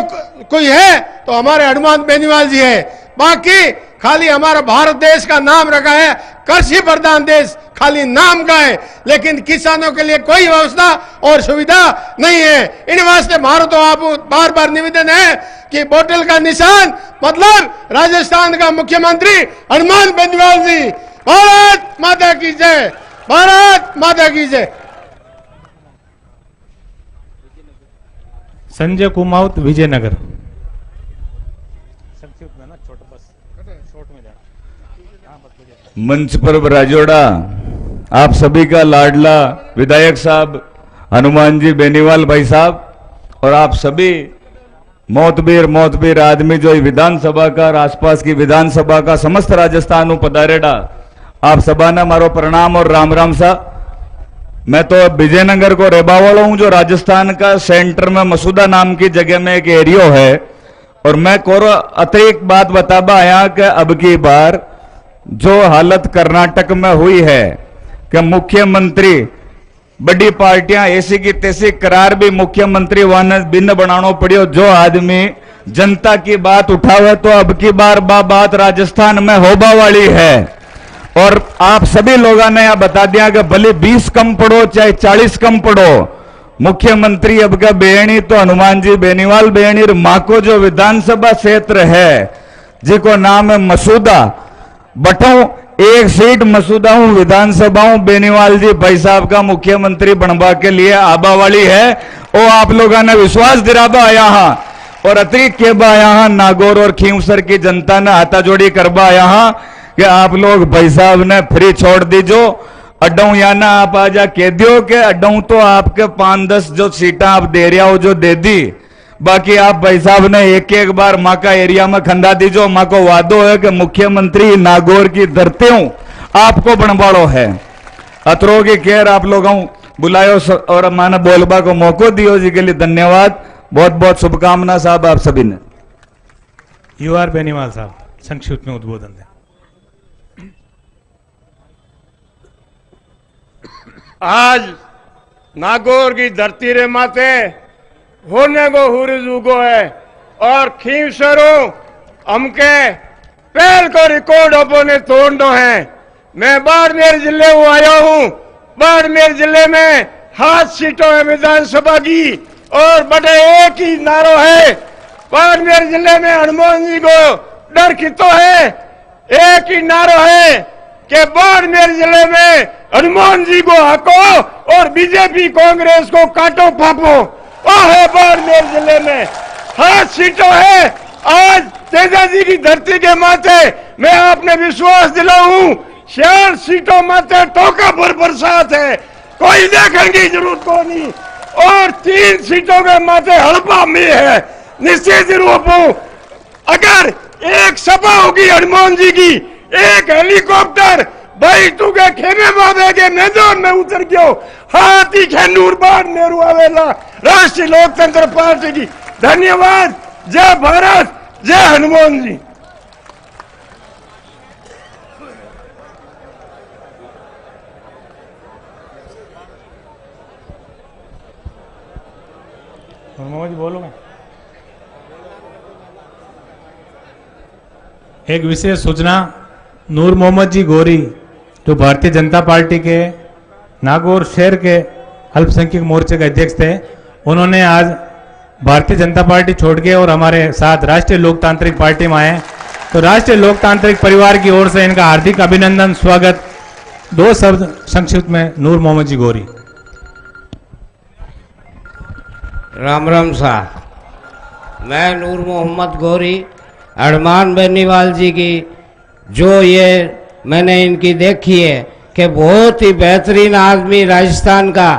कोई है तो हमारे हनुमान बेनीवाल जी है। बाकी खाली हमारा भारत देश का नाम रखा है कृषि प्रधान देश, खाली नाम का है, लेकिन किसानों के लिए कोई व्यवस्था और सुविधा नहीं है। इन वास्ते हमारा तो आप बार बार निवेदन है कि बोतल का निशान मतलब राजस्थान का मुख्यमंत्री हनुमान बेनीवाल जी। भारत माता की जय, भारत माता की जय। संजय कुमाऊत विजयनगर। मंच पर राजोड़ा आप सभी का लाडला विधायक साहब हनुमान जी बेनीवाल भाई साहब और आप सभी मोतबीर आदमी जो विधानसभा का और आसपास की विधानसभा का समस्त राजस्थान पधारेड़ा, आप सबा ने मारो प्रणाम और राम राम सा। मैं तो विजयनगर को रहबा वाला हूं, जो राजस्थान का सेंटर में मसूदा नाम की जगह में एक एरियो है। और मैं कोरो अतिरिक्त बात बताबा आया कि अब की बार जो हालत कर्नाटक में हुई है कि मुख्यमंत्री बड़ी पार्टियां ऐसी की तैसी करार भी मुख्यमंत्री वाने बिन बनाना पड़ियो। जो आदमी जनता की बात उठावे तो अब की बार बात राजस्थान में होबा वाली है। और आप सभी लोगों ने यह बता दिया कि भले 20 कम पढ़ो चाहे 40 कम पढ़ो, मुख्यमंत्री अब का बेहणी तो हनुमान जी बेनीवाल बेहणी। मां को जो विधानसभा क्षेत्र है जिसको नाम है मसूदा, बटों एक सीट मसूदा हूं विधानसभा हूं बेनीवाल जी भाई साहब का मुख्यमंत्री बनवा के लिए आबा वाली है। वो आप लोगों ने विश्वास दिलाबा आया हा और अतिरिक्त के आया हा। नागौर और खींवसर की जनता ने हाथा जोड़ी करवा आया हा कि आप लोग भाई साहब ने फ्री छोड़ दीजो। अड्डों या ना आप आजा कह दियो कि अड्डों तो आपके 5-10 जो सीटा आप दे रहा हो जो दे दी, बाकी आप भाई साहब ने एक बार माँ का एरिया में खंदा दीजो। माँ को वादो है कि मुख्यमंत्री नागौर की धरती हूं आपको बनवाड़ो है। अतरो की केयर आप लोगों बुलायो और माने बोलबा को मौको दियो जी के लिए धन्यवाद। बहुत बहुत शुभकामना साहब आप सभी ने। UR बेनीवाल साहब संक्षिप्त में उद्बोधन दें। आज नागौर की धरती रे माथे होने को हुरज उगो है और खींवसरों हमके पहल को रिकॉर्ड अपने तोड़ना है। मैं बाड़मेर जिले में आया हूं। बाड़मेर जिले में 7 सीटों है विधानसभा की और बड़े एक ही नारो है। बाड़मेर जिले में हनुमान जी को डर कितो है, एक ही नारो है कि बाड़मेर जिले में हनुमान जी को हको और बीजेपी कांग्रेस को काटो फापो। है बाड़मेर जिले में 7 सीटों है। आज तेजा जी की धरती के माथे मैं आपने विश्वास दिलाऊं 6 सीटों माथे टोका पर बरसात है, कोई देखने की जरूरत को नहीं। और 3 सीटों के माथे हड़पा में है। निश्चित रूप अगर एक सभा होगी हनुमान जी की, एक हेलीकॉप्टर भाई तू के खेमे बाबे के मैदान में उतर गयो हाथी खे नूरबान नेहरू आवेला राष्ट्रीय लोकतंत्र पार्टी की। धन्यवाद। जय भारत, जय हनुमान जी। जी बोलूंगा। एक विशेष सूचना, नूर मोहम्मद जी गोरी जो भारतीय जनता पार्टी के नागौर शहर के अल्पसंख्यक मोर्चे के अध्यक्ष थे, उन्होंने आज भारतीय जनता पार्टी छोड़ के और हमारे साथ राष्ट्रीय लोकतांत्रिक पार्टी में आए। तो राष्ट्रीय लोकतांत्रिक परिवार की ओर से इनका हार्दिक अभिनंदन, स्वागत। 2 शब्द संक्षिप्त में, नूर मोहम्मद जी गोरी। राम राम साहब, मैं नूर मोहम्मद गोरी हनुमान बेनीवाल जी की जो ये मैंने इनकी देखी है कि बहुत ही बेहतरीन आदमी राजस्थान का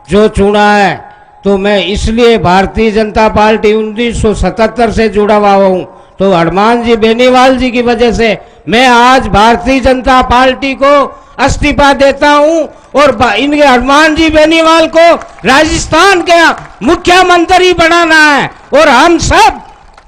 जो चुना है, तो मैं इसलिए भारतीय जनता पार्टी 1977 से जुड़ा हुआ हूँ। तो हनुमान जी बेनीवाल जी की वजह से मैं आज भारतीय जनता पार्टी को इस्तीफा देता हूं और इनके हनुमान जी बेनीवाल को राजस्थान के मुख्यमंत्री बनाना है और हम सब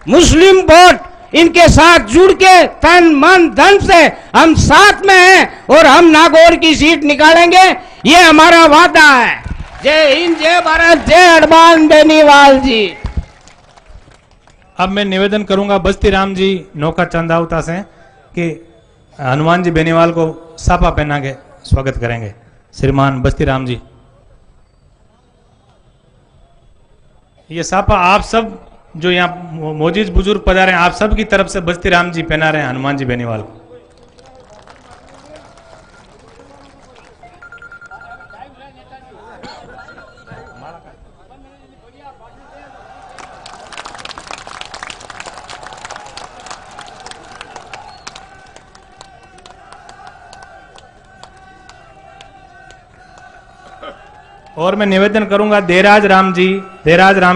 मुस्लिम वोट इनके साथ जुड़ के तन मन धन से हम साथ में हैं और हम नागौर की सीट निकालेंगे, ये हमारा वादा है। जय हिंद, जय भारत, जय हनुमान बेनीवाल जी। अब मैं निवेदन करूंगा बस्ती राम जी नौका चंदावता से कि हनुमान जी बेनीवाल को साफा पहना के स्वागत करेंगे। श्रीमान बस्ती राम जी, ये साफा आप सब जो यहाँ मौजूद बुजुर्ग पधारे हैं, आप सब की तरफ से बस्ती राम जी पहना रहे हैं हनुमान जी बेनीवाल को। और मैं निवेदन करूंगा देराज राम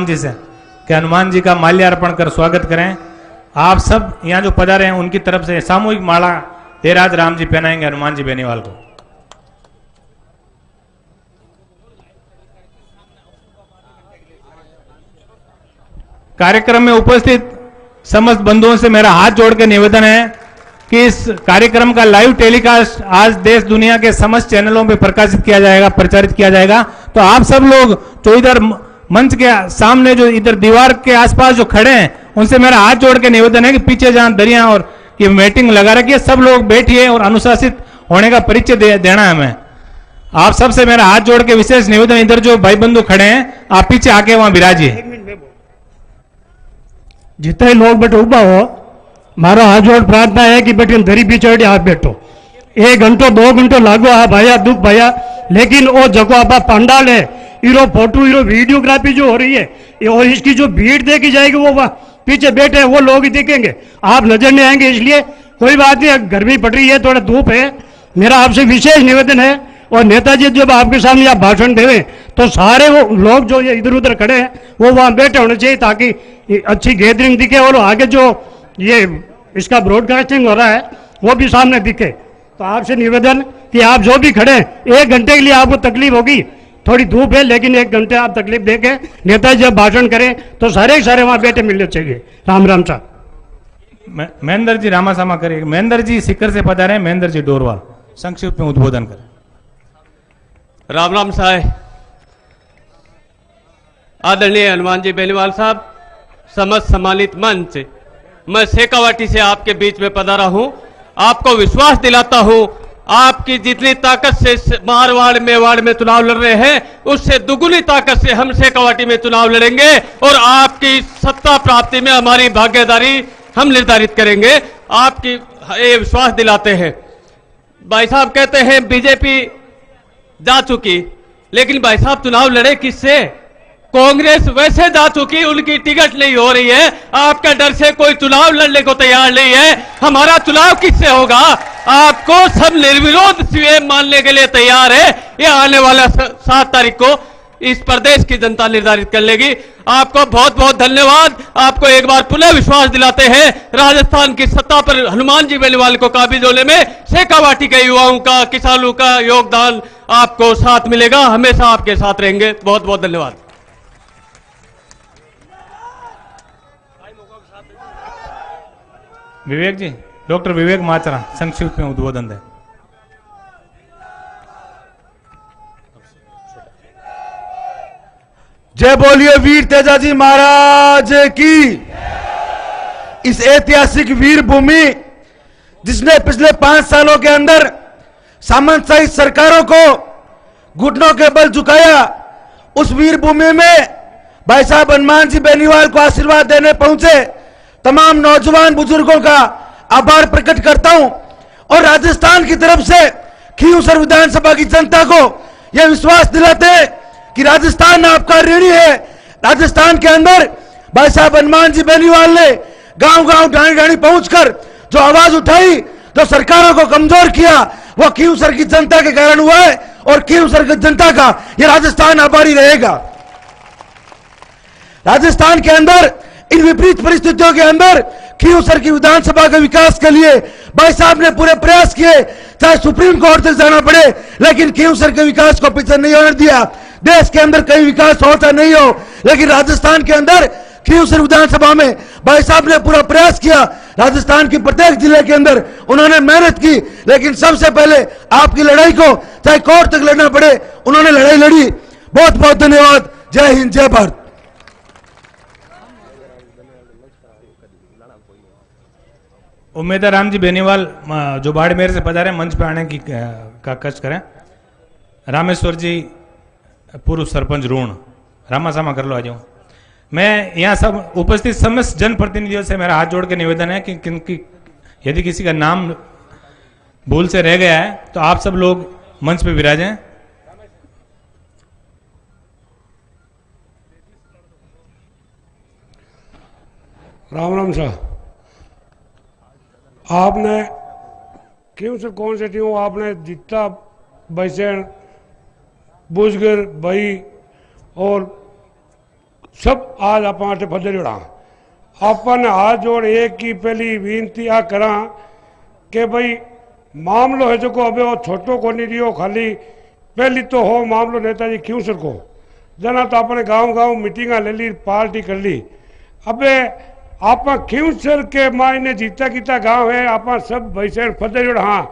जी से कि हनुमान जी का माल्यार्पण कर स्वागत करें। आप सब यहाँ जो पधारे हैं उनकी तरफ से सामूहिक माला देराज राम जी पहनाएंगे हनुमान जी बेनीवाल को। कार्यक्रम में उपस्थित समस्त बंधुओं से मेरा हाथ जोड़ के निवेदन है कि इस कार्यक्रम का लाइव टेलीकास्ट आज देश दुनिया के समस्त चैनलों पे प्रकाशित किया जाएगा, प्रचारित किया जाएगा। तो आप सब लोग जो इधर मंच के सामने जो इधर दीवार के आसपास जो खड़े हैं उनसे मेरा हाथ जोड़ के निवेदन है कि पीछे जहां दरिया और ये मीटिंग लगा रखी है, सब लोग बैठिए और अनुशासित होने का परिचय देना है हमें। आप सबसे मेरा हाथ जोड़ के विशेष निवेदन, इधर जो भाई बंधु खड़े हैं आप पीछे आके वहां विराजिए। जितने लोग बैठो उबा हो, मारा हाथ जोड़ प्रार्थना है कि बेटे दरी बिचड़ी आप बैठो। 1 घंटो 2 घंटो लागो आ भाया दुख भाया, लेकिन वो जगह आप पंडाल है, इरो फोटो इरो वीडियोग्राफी जो हो रही है और इसकी जो भीड़ देखी जाएगी वो पीछे बैठे हैं वो लोग ही देखेंगे, आप नजर नहीं आएंगे। इसलिए कोई बात नहीं, गर्मी पड़ रही है, थोड़ा धूप है, मेरा आपसे विशेष निवेदन है। और नेताजी जब आपके सामने आप भाषण देवे तो सारे वो लोग जो ये इधर उधर खड़े हैं वो वहां बैठे होने चाहिए ताकि अच्छी गैदरिंग दिखे और आगे जो ये इसका ब्रॉडकास्टिंग हो रहा है वो भी सामने दिखे। तो आपसे निवेदन कि आप जो भी खड़े हैं 1 घंटे के लिए आपको तकलीफ होगी, थोड़ी धूप है लेकिन 1 घंटे आप तकलीफ देके नेताजी जब भाषण करें तो सारे वहां बैठे मिलने चाहिए। राम राम साहब। महेंद्र जी रामासामा करिए। महेंद्र जी सिक्कर से पधारे, महेंद्र जी डोरवाल संक्षिप्त में उद्बोधन करें। राम राम साहब, आदरणीय हनुमान जी बेनीवाल साहब, समस्त सम्मानित मंच, मैं शेखावाटी से आपके बीच में पधारा हूं। आपको विश्वास दिलाता हूं, आपकी जितनी ताकत से मारवाड़ मेवाड़ में चुनाव लड़ रहे हैं उससे दुगुनी ताकत से हम शेखावाटी में चुनाव लड़ेंगे और आपकी सत्ता प्राप्ति में हमारी भागीदारी हम निर्धारित करेंगे। आपकी ये विश्वास दिलाते हैं। भाई साहब कहते हैं बीजेपी जा चुकी, लेकिन भाई साहब चुनाव लड़े किससे? कांग्रेस वैसे जा चुकी, उनकी टिकट नहीं हो रही है। आपका डर से कोई चुनाव लड़ने को तैयार नहीं है। हमारा चुनाव किससे होगा? आपको सब निर्विरोध सीएम मानने के लिए तैयार है। ये आने वाला 7 तारीख को इस प्रदेश की जनता निर्धारित कर लेगी। आपको बहुत बहुत धन्यवाद। आपको एक बार पुनः विश्वास दिलाते हैं, राजस्थान की सत्ता पर हनुमान जी बेनीवाल को काबिज होने में शेखावाटी के युवाओं का, किसानों का योगदान आपको साथ मिलेगा, हमेशा आपके साथ रहेंगे। बहुत बहुत धन्यवाद। विवेक जी, डॉक्टर विवेक माचरा संक्षिप्त में उद्बोधन दें। जय बोलिए वीर तेजाजी महाराज की। इस ऐतिहासिक वीर भूमि जिसने पिछले 5 सालों के अंदर सामंतशाही सरकारों को घुटनों के बल झुकाया, उस वीर भूमि में भाई साहब हनुमान जी बेनीवाल को आशीर्वाद देने पहुंचे तमाम नौजवान बुजुर्गों का आभार प्रकट करता हूं और राजस्थान की तरफ से खींवसर विधानसभा की जनता को यह विश्वास दिलाते हैं कि राजस्थान आपका ऋणी है। राजस्थान के अंदर भाई साहब हनुमान जी बेनीवाल ने गांव-गांव ढाणी-ढाणी पहुंचकर जो आवाज उठाई, जो सरकारों को कमजोर किया, वो खींवसर की जनता के कारण हुआ है और खींवसर की जनता का यह राजस्थान आभारी रहेगा। राजस्थान के अंदर इन विपरीत परिस्थितियों के अंदर खींवसर की विधानसभा के विकास के लिए भाई साहब ने पूरे प्रयास किए, चाहे सुप्रीम कोर्ट तक जाना पड़े, लेकिन खींवसर के विकास को पीछे नहीं होने दिया। देश के अंदर कहीं विकास होता नहीं हो, लेकिन राजस्थान के अंदर खींवसर विधानसभा में भाई साहब ने पूरा प्रयास किया। राजस्थान की प्रत्येक जिले के अंदर उन्होंने मेहनत की, लेकिन सबसे पहले आपकी लड़ाई को चाहे कोर्ट तक लड़ना पड़े, उन्होंने लड़ाई लड़ी। बहुत बहुत धन्यवाद। जय हिंद, जय भारत। उम्मीद है राम जी बेनीवाल जो बाड़मेर से पधारे मंच पे आने की का कष्ट करें। रामेश्वर जी पूर्व सरपंच ऋण, रामा सामा कर लो आ जाओ। मैं यहाँ सब उपस्थित समस्त जनप्रतिनिधियों से मेरा हाथ जोड़ के निवेदन है कि किनकी यदि किसी का नाम भूल से रह गया है तो आप सब लोग मंच पे विराजें। राम राम साहब, आपने क्यों से कौन से टीम आपने जितना बैसेन बुजगर भाई और सब आज आप फजे जोड़ा अपन हाथ जोड़ एक की पहली विनती आ करा कि भाई मामलो है जो को अबे वो छोटो को नहीं दियो, खाली पहली तो हो मामलो नेताजी खींवसर को जना तो अपने गांव-गांव मीटिंगा ले ली, पार्टी कर ली। अबे आप खींवसर के मायने जीता कीता गांव है, आप सब भैसे फते जोड़ हाँ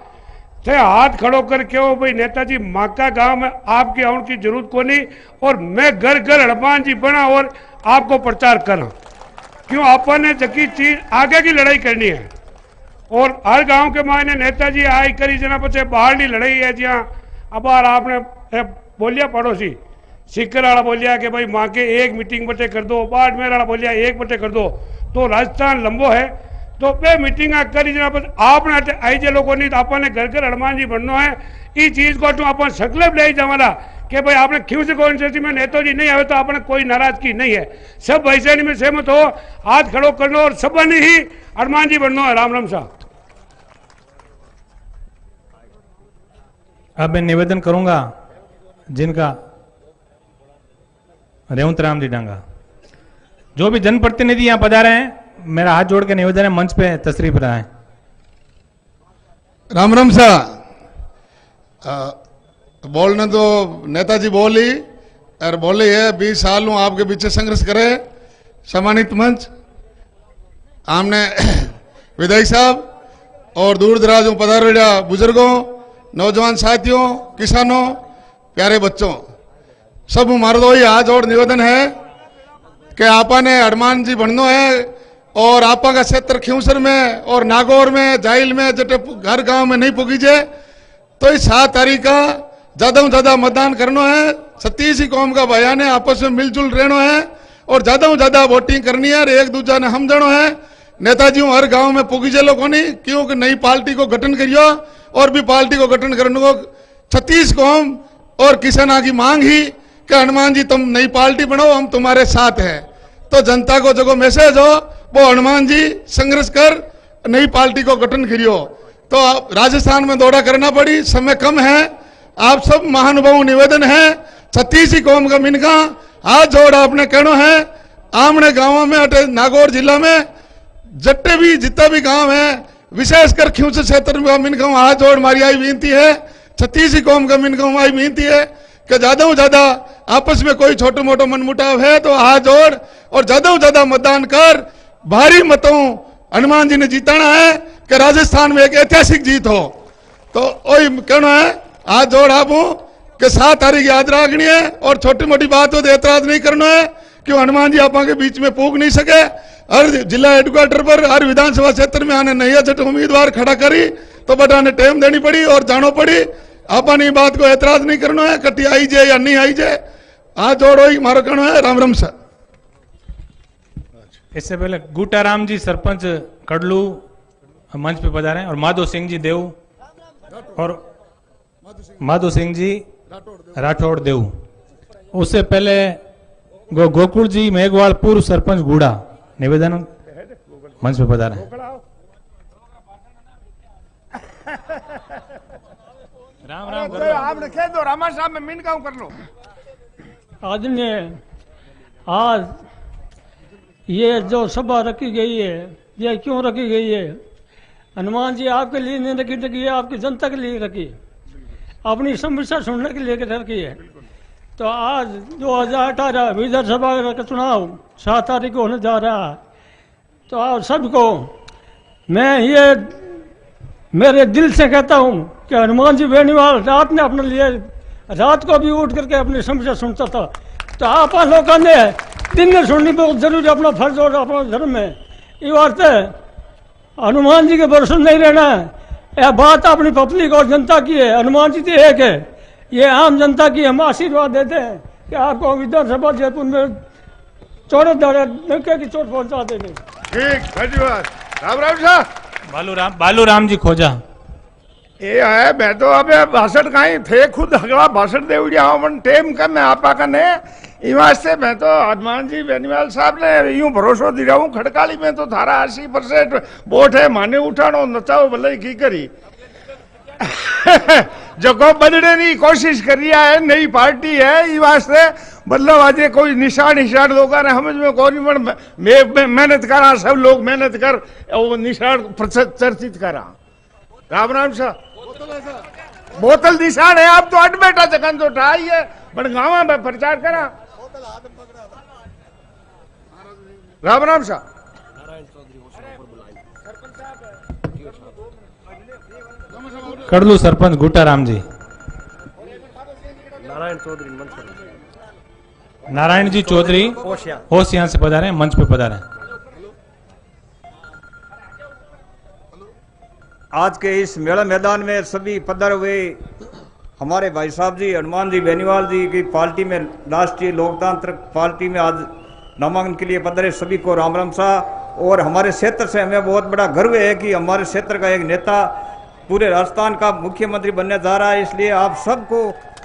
थे हाथ खड़ो कर क्यों भाई नेताजी माका गांव में आपकी आने की जरूरत को नहीं और मैं घर घर हनुमान जी बना और आपको प्रचार करा। क्यों आपने जकी चीज आगे की लड़ाई करनी है और हर गांव के मायने नेताजी आई करी जना पचे बाहर की लड़ाई है। जहाँ अब आपने बोलिया पड़ोसी सिक्कर वाला बोलिया कि भाई माँ के एक मीटिंग बटे कर दो, बाड़मेर वाला बोलिया एक बटे कर दो, तो राजस्थान लंबो है तो बे मीटिंग करी जना पर आपने आई जे लोगों नहीं तो आपने घर घर हनुमान जी बनना है। ये चीज को तो अपन संकल्प ले जावाना कि भाई आपने खींवसर कॉन्स्टिट्यूंसी में नेताजी नहीं आवे तो आपने कोई नाराजगी नहीं है, सब वैसे में सहमत हो, हाथ खड़ो करना और सब ही हनुमान जी बनना है। राम राम साहब। अब मैं निवेदन करूंगा जिनका रेवंत राम जी डांगा, जो भी जनप्रतिनिधि यहाँ पधारे हैं, मेरा हाथ जोड़ के निवेदन है मंच पे तशरीफ लाएं। राम राम सा बोलने तो नेताजी बोली और बोली है 20 साल हूँ आपके पीछे संघर्ष करे। सम्मानित मंच आमने विधायक साहब और दूर दराजों पधारेड़ा बुजुर्गों, नौजवान साथियों, किसानों, प्यारे बच्चों, सब मर्दों ही हाथ जोड़ निवेदन है कि आपने हनुमान जी बनना है और आपा का क्षेत्र खींवसर में और नागौर में, जाइल में, जटे घर गांव में नहीं पुगीजे तो इस 7 तारीख का ज्यादा ज्यादा मतदान करना है। 37 कौम का बयान है, आपस में मिलजुल रहना है और ज्यादा ज्यादा वोटिंग करनी है और एक दूसरे ने हम जानो है। नेताजी हर गांव में पुगीजे लोगों ने क्योंकि नई पार्टी को गठन करियो और भी पार्टी को गठन करने को 36 कौम और किसाना की मांग ही कि हनुमान जी तुम नई पार्टी बनाओ, हम तुम्हारे साथ हैं। तो जनता को जो मैसेज हो वो हनुमान जी संघर्ष कर नई पार्टी को गठन करियो। तो राजस्थान में दौरा करना पड़ी, समय कम है, आप सब महानुभाव निवेदन है 36 कौम का मिनका हाथ जोड़ आपने कहना है। आमने गांवों में अटे नागौर जिला में जट्टे भी जितना भी गांव है, विशेषकर खियूच क्षेत्र में मिनका हाथ जोड़ मारी आई विनती है। 36 कौम का मिनका आई विनती है कि ज्यादा से ज्यादा आपस में कोई छोटो मोटो मनमुटाव है तो हाथ जोड़ और ज्यादा से ज्यादा मतदान कर। भारी मतों हनुमान जी ने जीताना है कि राजस्थान में एक ऐतिहासिक जीत हो। तो वही कहना है हाथ जोड़ आप कि 7 तारीख याद रखनी है और छोटी मोटी बात हो तो एतराज नहीं करना है कि हनुमान जी आप के बीच में पूग नहीं सके। हर जिला हेडक्वार्टर पर हर विधानसभा क्षेत्र में आने नैया छठ उम्मीदवार खड़ा करी तो बटा ने टाइम देनी पड़ी और जानो पड़ी। आपने बात को एतराज नहीं करना है, कटी आई जाए या नहीं आई जाए। हाथ जोड़ो ही मारो कहना है। राम राम सर। इससे पहले गुटाराम जी सरपंच कड़लू मंच पे पधारे और माधो सिंह जी देव और माधो सिंह जी राठौड़ देव। उससे पहले गोकुल जी मेघवाल पूर्व सरपंच गुड़ा निवेदन मंच पे पधारे। राम राम आपने कह दो रामा साहब में मिनका कर लो। आदरणीय, आज ये जो सभा रखी गई है ये क्यों रखी गई है? हनुमान जी आपके लिए नहीं रखी है, आपकी जनता के लिए रखी है, अपनी समस्या सुनने के लिए रखी है। तो आज 2018 विधानसभा का चुनाव 7 तारीख को होने जा रहा है। तो आप सबको मैं ये मेरे दिल से कहता हूँ कि हनुमान जी बेनीवाल रात में अपने लिए रात को भी उठ करके अपनी समस्या सुनता था। तो आप लोगों ने दिन में सुननी बहुत जरूरी, अपना फर्ज और अपना धर्म है। ये वास्ते हनुमान जी के भरोसे नहीं रहना है। यह बात अपनी पब्लिक और जनता की है। हनुमान जी तो एक है, ये आम जनता की हम आशीर्वाद देते हैं कि आपको विधानसभा जयपुर में चौड़े दौरे धक्के की चोट पहुंचा देंगे। ठीक, धन्यवाद। राम राम साहब। बालू राम जी खोजा। ये है मैं तो अब भाषण कहीं थे खुद अगला भाषण दे उड़िया मन टेम का मैं आपा का ने इस वास्ते मैं तो हनुमान जी बेनीवाल साहब ने यूं भरोसा दे रहा हूँ। खड़काली में तो थारा 80% वोट है, माने उठानो नचाओ भले की करी जगो बदलने की कोशिश कर रहा है। नई पार्टी है इस वास्ते मतलब आज कोई निशान लोग समझ में कौन मेहनत करा, सब लोग मेहनत कर वो निशान चर्चित करा। राम राम साहब। बोतल निशान है, आप तो अड बैठा जगन तो उठाई है बट गाँव में प्रचार करा। राम राम साहब। कड़लू सरपंच गुटाराम जी। नारायण जी चौधरी होशियार से पधारे, मंच पे पधारे। आज के इस मेला मैदान में सभी पधारे हुए हमारे भाई साहब जी हनुमान जी बेनीवाल जी की पार्टी में राष्ट्रीय लोकतांत्रिक पार्टी में आज नामांकन के लिए पधारे सभी को राम राम साहब। और हमारे क्षेत्र से हमें बहुत बड़ा गर्व है कि हमारे क्षेत्र का एक नेता पूरे राजस्थान का मुख्यमंत्री बनने जा रहा है। इसलिए आप सबको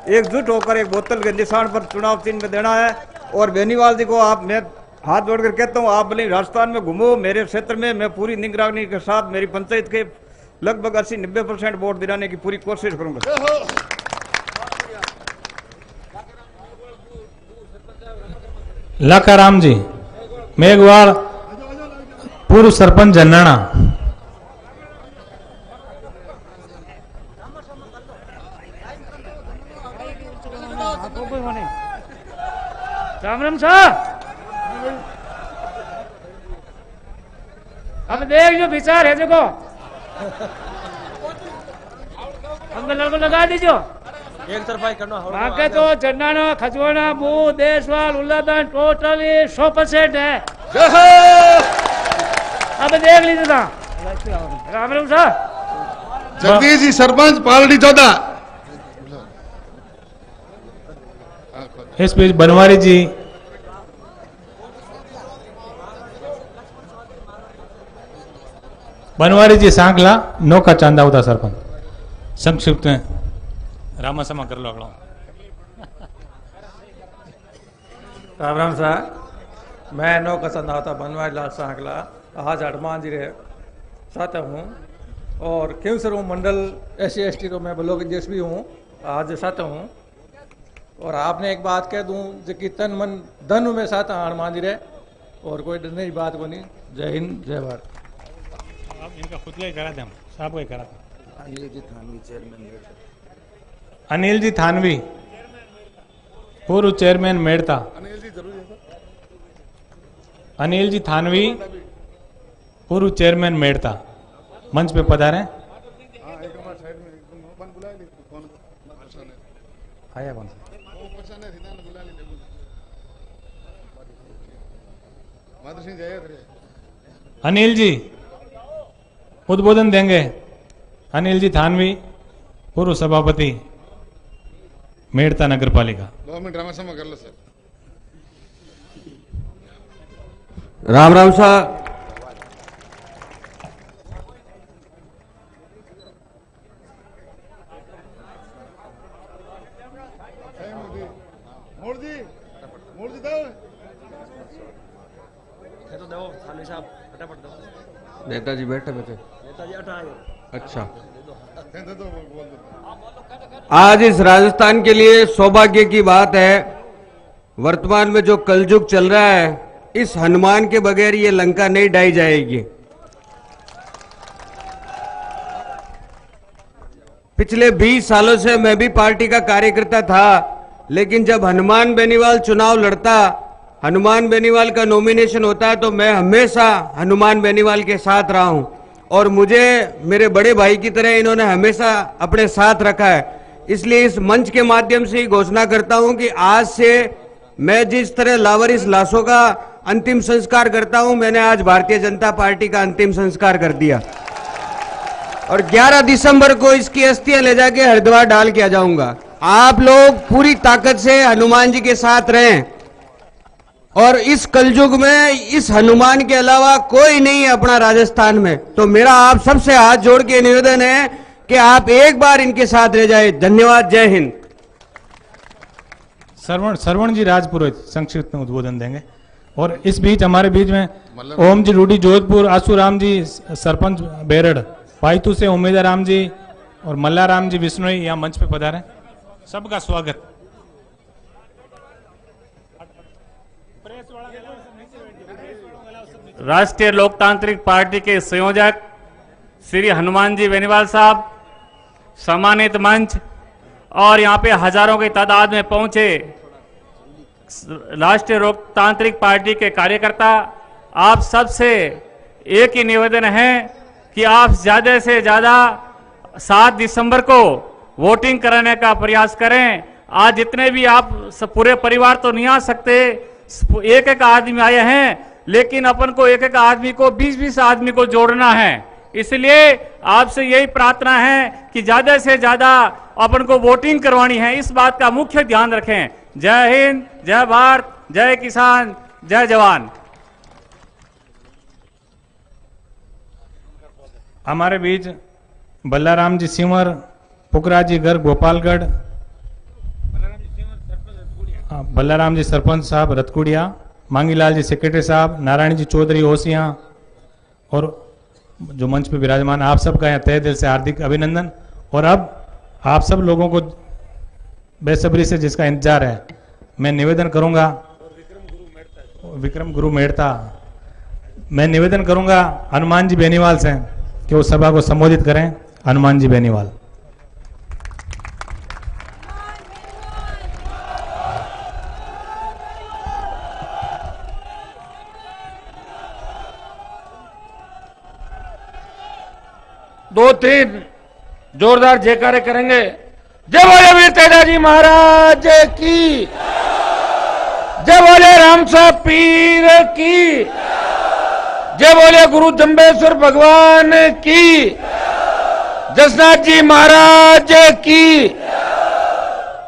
एकजुट होकर एक बोतल के निशान पर चुनाव चिन्ह देना है। और बेनीवाल जी को आप मैं हाथ जोड़कर कहता हूँ आप भले राजस्थान में घूमो, मेरे क्षेत्र में मैं पूरी निगरानी के साथ मेरी पंचायत के लगभग 80-90% वोट दिलाने की पूरी कोशिश करूंगा। लाखाराम जी मेघवाल पूर्व सरपंच जन्नाना। राम राम साहब। अब देख जो विचार है देखो हम लड़को लगा दीजिए एक तरफा करना बाकी तो चन्नाना खजवाना बू देशवाल उल्लादान टोटली 100% है। अब देख लीजिए था। राम राम साहब। जगदीश जी सरपंच पालड़ी 14। इस बीच बनवारी जी सांकला नौका चांदा होता सरपंच। संक्षिप्त में रामा समा कर लो अगला। राम राम साहब। मैं नौका चांदा होता बनवारी लाल सांकला आज हनुमान जी रे साथ हूँ और क्यों सर मंडल SC ST तो मैं ब्लॉक अध्यक्ष भी हूँ आज साथ हूँ। और आपने एक बात कह दूं जो कि तन मन धन में साथ हनुमान जी रहे और कोई डरने की बात को नहीं। जय हिंद जय भारत। अब इनका खुद करा दें हम साहब को ही करा दें। अनिल जी थानवी चेयरमैन, अनिल जी थानवी पूर्व चेयरमैन मेड़ता। अनिल जी थानवी पूर्व चेयरमैन मेड़ता मंच पे पधारे। आया कौन सा? अनिल जी उद्बोधन देंगे। अनिल जी थानवी पूर्व सभापति मेड़ता नगर पालिका। 2 मिनट रामा कर लो सर। राम राम साहब। नेताजी बैठे अच्छा। आज इस राजस्थान के लिए सौभाग्य की बात है, वर्तमान में जो कलयुग चल रहा है, इस हनुमान के बगैर ये लंका नहीं ढाई जाएगी। पिछले 20 सालों से मैं भी पार्टी का कार्यकर्ता था, लेकिन जब हनुमान बेनीवाल चुनाव लड़ता, हनुमान बेनीवाल का नॉमिनेशन होता है, तो मैं हमेशा हनुमान बेनीवाल के साथ रहा हूं और मुझे मेरे बड़े भाई की तरह इन्होंने हमेशा अपने साथ रखा है। इसलिए इस मंच के माध्यम से ही घोषणा करता हूं कि आज से मैं जिस तरह लावारिस लाशों का अंतिम संस्कार करता हूं, मैंने आज भारतीय जनता पार्टी का अंतिम संस्कार कर दिया और 11 दिसंबर को इसकी अस्थियां ले जाके हरिद्वार डाल के आ जाऊंगा। आप लोग पूरी ताकत से हनुमान जी के साथ रहें और इस कलयुग में इस हनुमान के अलावा कोई नहीं है अपना राजस्थान में। तो मेरा आप सबसे हाथ जोड़ के निवेदन है कि आप एक बार इनके साथ रह जाए। धन्यवाद। जय हिंद। सरवण जी राजपुरोहित संक्षिप्त में उद्बोधन देंगे और इस बीच हमारे बीच में ओम जी रूडी जोधपुर, आसूराम जी सरपंच बेरड़, पाइतू से उम्मीदवार राम जी और मल्लाराम जी विष्णोई यहाँ मंच पे पधारे। सबका स्वागत। राष्ट्रीय लोकतांत्रिक पार्टी के संयोजक श्री हनुमान जी बेनीवाल साहब, सम्मानित मंच और यहाँ पे हजारों की तादाद में पहुंचे राष्ट्रीय लोकतांत्रिक पार्टी के कार्यकर्ता, आप सबसे एक ही निवेदन है कि आप ज्यादा से ज्यादा 7 दिसंबर को वोटिंग कराने का प्रयास करें। आज जितने भी आप पूरे परिवार तो नहीं आ सकते, एक एक आदमी आए हैं, लेकिन अपन को एक एक आदमी को 20-20 आदमी को जोड़ना है। इसलिए आपसे यही प्रार्थना है कि ज्यादा से ज्यादा अपन को वोटिंग करवानी है, इस बात का मुख्य ध्यान रखें। जय हिंद, जय भारत, जय किसान, जय जवान। हमारे बीच बल्लाराम जी सिंवर, पुकरा जी गर्ग गोपालगढ़, बल्लाराम जी सरपंच साहब रतकुड़िया, मांगीलाल जी सेक्रेटरी साहब, नारायण जी चौधरी ओसिया और जो मंच पे विराजमान आप सबका यहाँ तहे दिल से हार्दिक अभिनंदन। और अब आप सब लोगों को बेसब्री से जिसका इंतजार है, मैं निवेदन करूंगा, विक्रम गुरु मेड़ता, मैं निवेदन करूंगा हनुमान जी बेनीवाल से कि वो सभा को संबोधित करें। हनुमान जी बेनीवाल। दो तीन जोरदार जयकारे करेंगे। जय बोले वीर तेजाजी महाराज की, जय बोले राम साहब पीर की, जय बोले गुरु जम्बेश्वर भगवान की, जसनाथ जी महाराज की,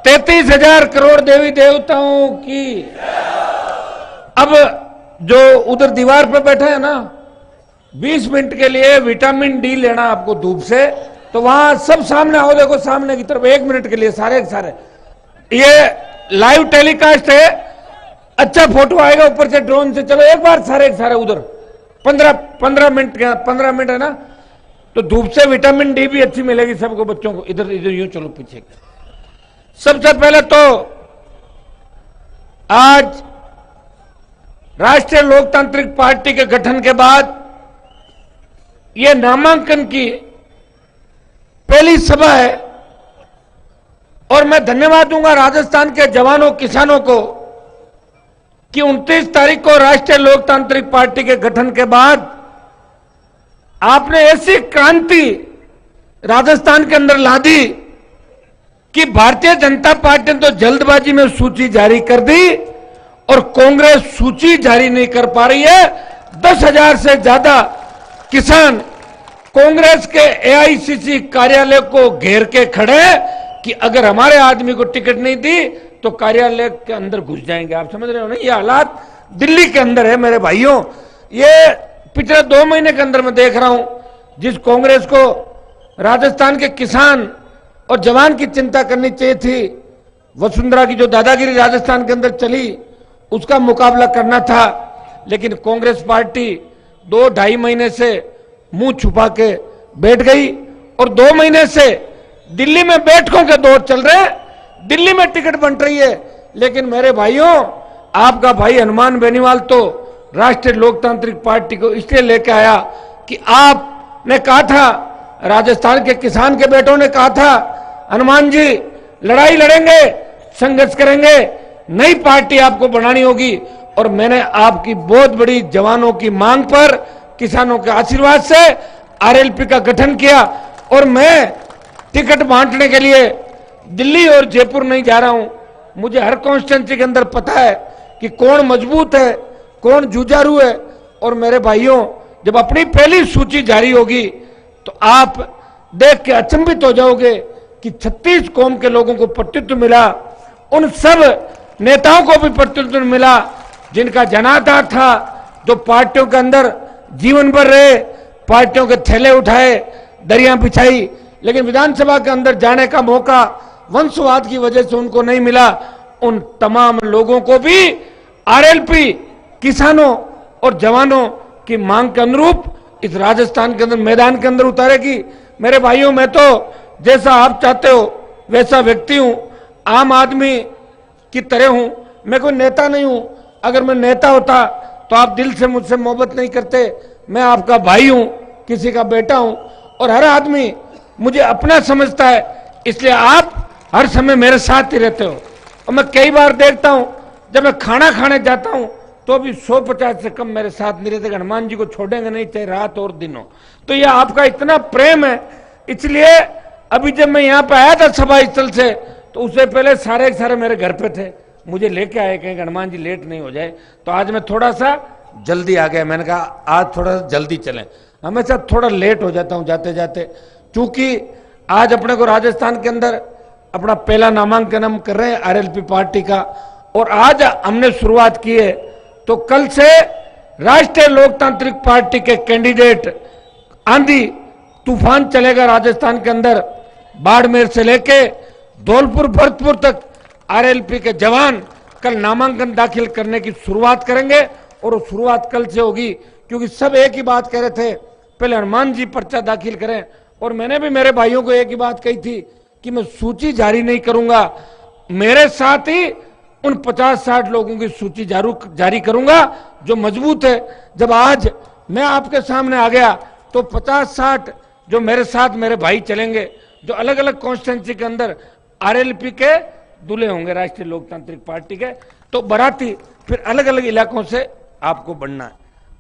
33,000 करोड़ देवी देवताओं की। अब जो उधर दीवार पे बैठे हैं ना, 20 मिनट के लिए विटामिन डी लेना आपको धूप से, तो वहां सब सामने आओ, देखो सामने की तरफ 1 मिनट के लिए सारे सारे। ये लाइव टेलीकास्ट है, अच्छा फोटो आएगा ऊपर से ड्रोन से। चलो एक बार सारे सारे उधर 15 मिनट है ना, तो धूप से विटामिन डी भी अच्छी मिलेगी सबको, बच्चों को। इधर इधर यूं चलो पीछे। सबसे पहले तो आज राष्ट्रीय लोकतांत्रिक पार्टी के गठन के बाद ये नामांकन की पहली सभा है और मैं धन्यवाद दूंगा राजस्थान के जवानों किसानों को कि 29 तारीख को राष्ट्रीय लोकतांत्रिक पार्टी के गठन के बाद आपने ऐसी क्रांति राजस्थान के अंदर ला दी कि भारतीय जनता पार्टी ने तो जल्दबाजी में सूची जारी कर दी और कांग्रेस सूची जारी नहीं कर पा रही है। 10,000 से ज्यादा किसान कांग्रेस के एआईसीसी कार्यालय को घेर के खड़े कि अगर हमारे आदमी को टिकट नहीं दी तो कार्यालय के अंदर घुस जाएंगे। आप समझ रहे हो ना, ये हालात दिल्ली के अंदर है मेरे भाइयों। ये पिछले 2 महीने के अंदर मैं देख रहा हूं, जिस कांग्रेस को राजस्थान के किसान और जवान की चिंता करनी चाहिए थी, वसुंधरा की जो दादागिरी राजस्थान के अंदर चली उसका मुकाबला करना था, लेकिन कांग्रेस पार्टी 2-2.5 महीने से मुंह छुपा के बैठ गई और 2 महीने से दिल्ली में बैठकों के दौर चल रहे हैं, दिल्ली में टिकट बंट रही है। लेकिन मेरे भाइयों, आपका भाई हनुमान बेनीवाल तो राष्ट्रीय लोकतांत्रिक पार्टी को इसलिए लेकर आया कि आपने कहा था, राजस्थान के किसान के बेटों ने कहा था, हनुमान जी लड़ाई लड़ेंगे, संघर्ष करेंगे, नई पार्टी आपको बनानी होगी। और मैंने आपकी बहुत बड़ी जवानों की मांग पर, किसानों के आशीर्वाद से आरएलपी का गठन किया और मैं टिकट बांटने के लिए दिल्ली और जयपुर नहीं जा रहा हूं। मुझे हर कॉन्स्टिट्यूंसी के अंदर पता है कि कौन मजबूत है, कौन जुझारू है। और मेरे भाइयों, जब अपनी पहली सूची जारी होगी तो आप देख के अचंभित हो जाओगे कि 36 कौम के लोगों को प्रतिनिधित्व मिला, उन सब नेताओं को भी प्रतिनिधित्व मिला जिनका जनाधार था, जो पार्टियों के अंदर जीवन भर रहे, पार्टियों के थैले उठाए, दरिया बिछाई, लेकिन विधानसभा के अंदर जाने का मौका वंशवाद की वजह से उनको नहीं मिला। उन तमाम लोगों को भी आरएलपी किसानों और जवानों की मांग के अनुरूप इस राजस्थान के अंदर मैदान के अंदर उतारेगी। मेरे भाइयों, मैं तो जैसा आप चाहते हो वैसा व्यक्ति हूं, आम आदमी की तरह हूं, मैं कोई नेता नहीं हूं। अगर मैं नेता होता तो आप दिल से मुझसे मोहब्बत नहीं करते। मैं आपका भाई हूं, किसी का बेटा हूं और हर आदमी मुझे अपना समझता है, इसलिए आप हर समय मेरे साथ ही रहते हो। और मैं कई बार देखता हूं, जब मैं खाना खाने जाता हूं तो भी 150 से कम मेरे साथ नहीं रहते। हनुमान जी को छोड़ेंगे नहीं, चाहे रात और दिन हो। तो ये आपका इतना प्रेम है, इसलिए अभी जब मैं यहाँ पे आया था सभा स्थल से, तो उससे पहले सारे मेरे घर पे थे, मुझे लेके आए कहीं हनुमान जी लेट नहीं हो जाए। तो आज मैं थोड़ा सा जल्दी आ गया, मैंने कहा आज थोड़ा सा जल्दी चलें। हमेशा थोड़ा लेट हो जाता हूँ जाते जाते, क्योंकि आज अपने को राजस्थान के अंदर अपना पहला नामांकन हम कर रहे हैं आरएलपी पार्टी का, और आज हमने शुरुआत की है। तो कल से राष्ट्रीय लोकतांत्रिक पार्टी के कैंडिडेट आंधी तूफान चलेगा राजस्थान के अंदर। बाड़मेर से लेके धौलपुर भरतपुर तक आरएलपी के जवान कल नामांकन दाखिल करने की शुरुआत करेंगे और वो शुरुआत कल से होगी, क्योंकि सब एक ही बात कह रहे थे, पहले हनुमान जी पर्चा दाखिल करें। और मैंने भी मेरे भाइयों को एक ही बात कही थी कि मैं सूची जारी नहीं करूंगा, मेरे साथ ही उन 50-60 लोगों की सूची जारी करूंगा जो मजबूत है। जब आज मैं आपके सामने आ गया तो 50-60 जो मेरे साथ मेरे भाई चलेंगे, जो अलग अलग कॉन्स्टिट्यूंसी के अंदर आरएलपी के दूल्हे होंगे राष्ट्रीय लोकतांत्रिक पार्टी के, तो बराती फिर अलग अलग इलाकों से आपको बढ़ना है।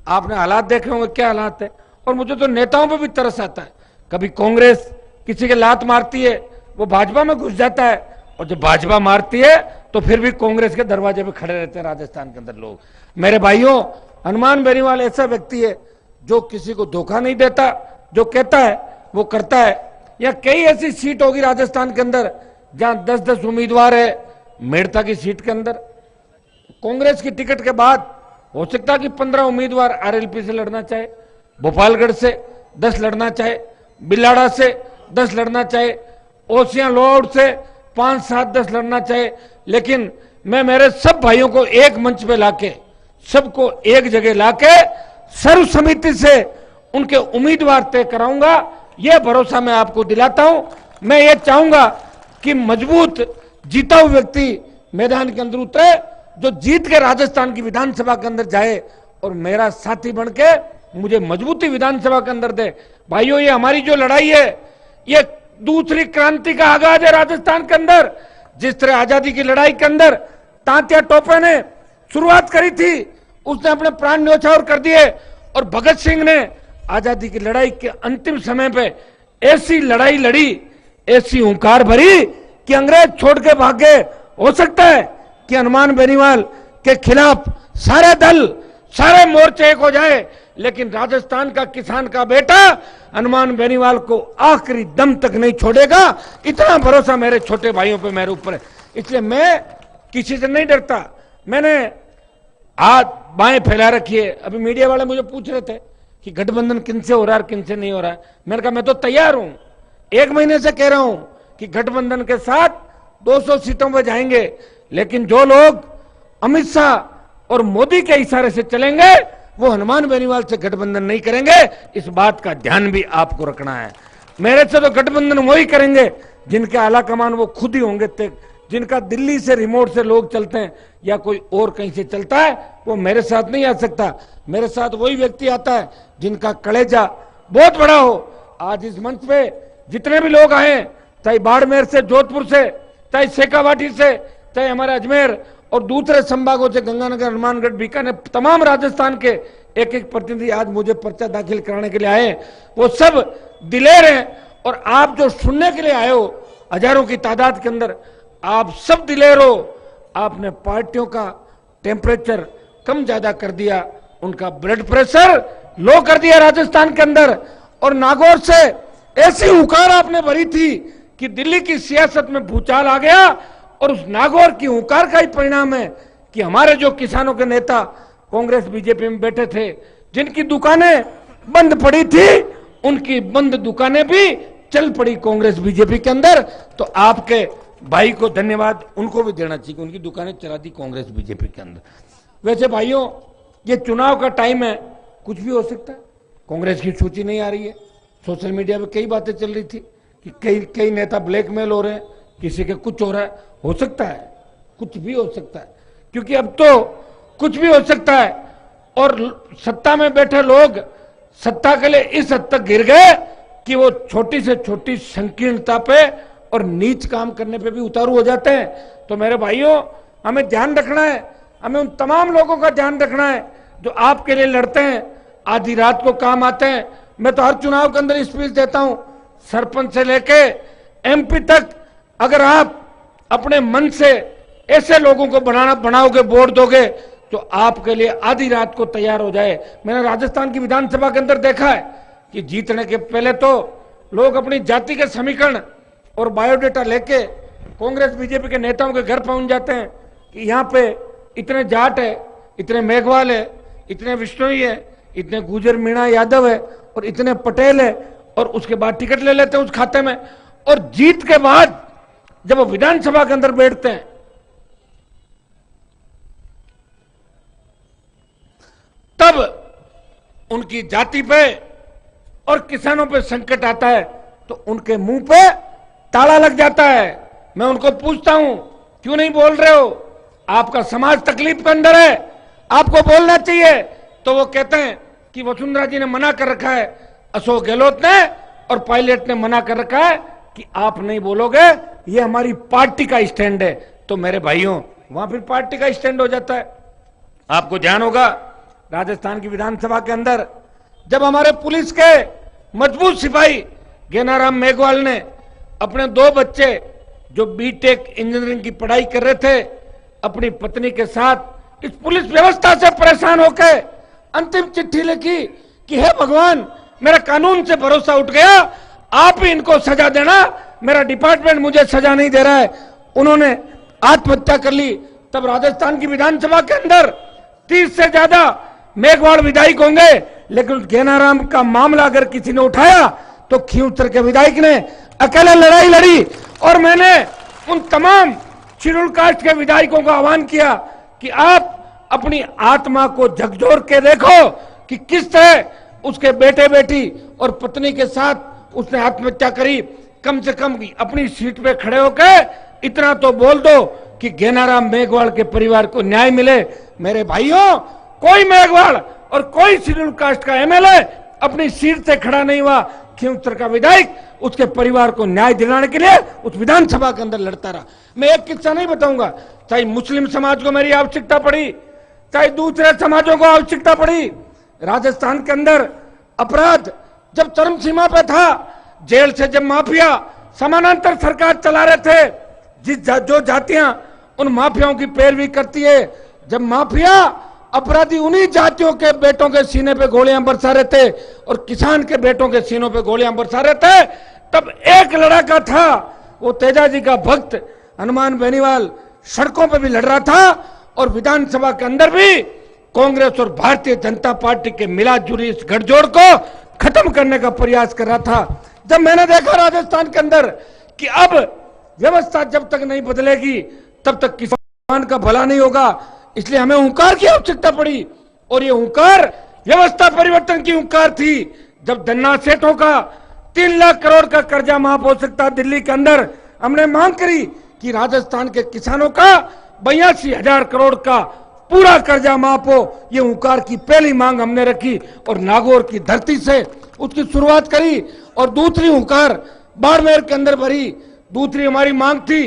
आपने हालात देखे होंगे, क्या हालात है। और मुझे तो नेताओं पे भी तरस आता है, कभी कांग्रेस किसी के लात मारती है वो भाजपा में घुस जाता है, और जब भाजपा मारती है तो फिर भी कांग्रेस के दरवाजे पे खड़े रहते हैं राजस्थान के अंदर लोग। मेरे भाइयों, हनुमान बेनीवाल ऐसा व्यक्ति है जो किसी को धोखा नहीं देता, जो कहता है वो करता है। या कई ऐसी सीट होगी राजस्थान के अंदर जहां 10-10 उम्मीदवार है। मेड़ता की सीट के अंदर कांग्रेस की टिकट के बाद हो सकता है कि 15 उम्मीदवार आरएलपी से लड़ना चाहे, भोपालगढ़ से 10 लड़ना चाहे, बिलाड़ा से 10 लड़ना चाहे, ओसियां लोअर से 5-7-10 लड़ना चाहे। लेकिन मैं मेरे सब भाइयों को एक मंच पे लाके, सबको एक जगह लाके सर्व समिति से उनके उम्मीदवार तय कराऊंगा, यह भरोसा मैं आपको दिलाता हूं। मैं ये चाहूंगा कि मजबूत जीता हुआ व्यक्ति मैदान के अंदर उतरे, जो जीत के राजस्थान की विधानसभा के अंदर जाए और मेरा साथी बन के मुझे मजबूती विधानसभा के अंदर दे। भाइयों, ये हमारी जो लड़ाई है, ये दूसरी क्रांति का आगाज है राजस्थान के अंदर। जिस तरह आजादी की लड़ाई के अंदर तात्या टोपे ने शुरुआत करी थी, उसने अपने प्राण न्यौछावर कर दिए, और भगत सिंह ने आजादी की लड़ाई के अंतिम समय पे ऐसी लड़ाई लड़ी, ऐसी हुंकार भरी कि अंग्रेज छोड़ के भाग गए। हो सकता है कि हनुमान बेनीवाल के खिलाफ सारे दल, सारे मोर्चे एक हो जाए, लेकिन राजस्थान का किसान का बेटा हनुमान बेनीवाल को आखिरी दम तक नहीं छोड़ेगा। इतना भरोसा मेरे छोटे भाइयों पे मेरे ऊपर है, इसलिए मैं किसी से नहीं डरता। मैंने हाथ बाएं फैला रखी है। अभी मीडिया वाले मुझे पूछ रहे थे कि गठबंधन किनसे हो रहा है और किनसे नहीं हो रहा है। मैंने कहा मैं तो तैयार हूं, 1 महीने से कह रहा हूं कि गठबंधन के साथ 200 सीटों पर जाएंगे, लेकिन जो लोग अमित शाह और मोदी के इशारे से चलेंगे वो हनुमान बेनीवाल से गठबंधन नहीं करेंगे। इस बात का ध्यान भी आपको रखना है। मेरे से तो गठबंधन वही करेंगे जिनके आला कमान वो खुद ही होंगे, जिनका दिल्ली से रिमोट से लोग चलते हैं या कोई और कहीं से चलता है, वो मेरे साथ नहीं आ सकता। मेरे साथ वही व्यक्ति आता है जिनका कलेजा बहुत बड़ा हो। आज इस मंच पे जितने भी लोग आए, चाहे बाड़मेर से, जोधपुर से, चाहे शेखावाटी से, चाहे हमारे अजमेर और दूसरे संभागों से, गंगानगर, हनुमानगढ़, बीकानेर, तमाम राजस्थान के एक एक प्रतिनिधि आज मुझे पर्चा दाखिल कराने के लिए आए। वो सब दिलेर हैं, और आप जो सुनने के लिए आए हो हजारों की तादाद के अंदर, आप सब दिलेर हो। आपने पार्टियों का टेम्परेचर कम ज्यादा कर दिया, उनका ब्लड प्रेशर लो कर दिया राजस्थान के अंदर, और नागौर से ऐसी हुंकार आपने भरी थी कि दिल्ली की सियासत में भूचाल आ गया। और उस नागौर की हुंकार का ही परिणाम है कि हमारे जो किसानों के नेता कांग्रेस बीजेपी में बैठे थे, जिनकी दुकानें बंद पड़ी थी, उनकी बंद दुकानें भी चल पड़ी कांग्रेस बीजेपी के अंदर। तो आपके भाई को धन्यवाद उनको भी देना चाहिए कि उनकी दुकानें चला दी कांग्रेस बीजेपी के अंदर। वैसे भाइयों, ये चुनाव का टाइम है, कुछ भी हो सकता है। कांग्रेस की सूची नहीं आ रही है, सोशल मीडिया पे कई बातें चल रही थी कि कई नेता ब्लैकमेल हो रहे हैं, किसी के कुछ हो रहा है। हो सकता है, कुछ भी हो सकता है, क्योंकि अब तो कुछ भी हो सकता है। और सत्ता में बैठे लोग सत्ता के लिए इस हद तक गिर गए कि वो छोटी से छोटी संकीर्णता पे और नीच काम करने पे भी उतारू हो जाते हैं। तो मेरे भाइयों, हमें ध्यान रखना है, हमें उन तमाम लोगों का ध्यान रखना है जो आपके लिए लड़ते हैं, आधी रात को काम आते हैं। मैं तो हर चुनाव के अंदर स्पीच देता हूं, सरपंच से लेके एमपी तक, अगर आप अपने मन से ऐसे लोगों को बनाओगे, वोट दोगे, तो आपके लिए आधी रात को तैयार हो जाए। मैंने राजस्थान की विधानसभा के अंदर देखा है कि जीतने के पहले तो लोग अपनी जाति के समीकरण और बायोडेटा लेके कांग्रेस बीजेपी के नेताओं के घर पहुंच जाते हैं कि यहाँ पे इतने जाट है, इतने मेघवाल है, इतने विष्णोई है, इतने गुजर मीणा यादव है और इतने पटेल है, और उसके बाद टिकट ले लेते हैं उस खाते में। और जीत के बाद जब वो विधानसभा के अंदर बैठते हैं, तब उनकी जाति पे और किसानों पे संकट आता है तो उनके मुंह पे ताला लग जाता है। मैं उनको पूछता हूं, क्यों नहीं बोल रहे हो? आपका समाज तकलीफ के अंदर है, आपको बोलना चाहिए। तो वो कहते हैं कि वसुंधरा जी ने मना कर रखा है, अशोक गहलोत ने और पायलट ने मना कर रखा है कि आप नहीं बोलोगे, ये हमारी पार्टी का स्टैंड है। तो मेरे भाइयों, वहां फिर पार्टी का स्टैंड हो जाता है। आपको ध्यान होगा, राजस्थान की विधानसभा के अंदर जब हमारे पुलिस के मजबूत सिपाही गेनाराम मेघवाल ने अपने 2 बच्चे जो बीटेक इंजीनियरिंग की पढ़ाई कर रहे थे, अपनी पत्नी के साथ इस पुलिस व्यवस्था से परेशान होकर अंतिम चिट्ठी लिखी कि हे भगवान, मेरा कानून से भरोसा उठ गया, आप ही इनको सजा देना, मेरा डिपार्टमेंट मुझे सजा नहीं दे रहा है। उन्होंने आत्महत्या कर ली। तब राजस्थान की विधानसभा के अंदर 30 से ज्यादा मेघवाल विधायक होंगे, लेकिन उस गेनाराम का मामला अगर किसी ने उठाया तो खींवसर के विधायक ने अकेले लड़ाई लड़ी। और मैंने उन तमाम शेड्यूल कास्ट के विधायकों का आह्वान किया कि आप अपनी आत्मा को झकझोर के देखो कि किस तरह उसके बेटे बेटी और पत्नी के साथ उसने आत्महत्या करी। कम से कम अपनी सीट पे खड़े होकर इतना तो बोल दो कि गेनाराम मेघवाल के परिवार को न्याय मिले। मेरे भाइयों, कोई मेघवाल और कोई शेड्यूल कास्ट का एमएलए अपनी सीट से खड़ा नहीं हुआ। खींवसर का विधायक उसके परिवार को न्याय दिलाने के लिए उस विधानसभा के अंदर लड़ता रहा। मैं एक किस्सा नहीं बताऊंगा, चाहे मुस्लिम समाज को मेरी आवश्यकता पड़ी, चाहे दूसरे समाजों को आवश्यकता पड़ी। राजस्थान के अंदर अपराध जब चरम सीमा पे था, जेल से जब माफिया समानांतर सरकार चला रहे थे, जो जातियां उन माफियाओं की पैरवी करती है, जब माफिया अपराधी उन्हीं जातियों के बेटों के सीने पे गोलियां बरसा रहे थे और किसान के बेटों के सीनों पे गोलियां बरसा रहे थे, तब एक लड़ाका था, वो तेजाजी का भक्त हनुमान बेनीवाल सड़कों पे भी लड़ रहा था और विधानसभा के अंदर भी कांग्रेस और भारतीय जनता पार्टी के मिलाजुली इस गठजोड़ को खत्म करने का प्रयास कर रहा था। जब मैंने देखा राजस्थान के अंदर कि अब व्यवस्था जब तक नहीं बदलेगी तब तक किसान का भला नहीं होगा, इसलिए हमें हुंकार की आवश्यकता पड़ी। और ये हुंकार व्यवस्था परिवर्तन की हुंकार थी। जब धन्ना सेठों का 3 लाख करोड़ का कर्जा माफ हो सकता दिल्ली के अंदर, हमने मांग करी कि राजस्थान के किसानों का 82,000 करोड़ का पूरा कर्जा माफ हो। ये हुंकार की पहली मांग हमने रखी और नागौर की धरती से उसकी शुरुआत करी। और दूसरी हुंकार बाड़मेर के अंदर भरी। दूसरी हमारी मांग थी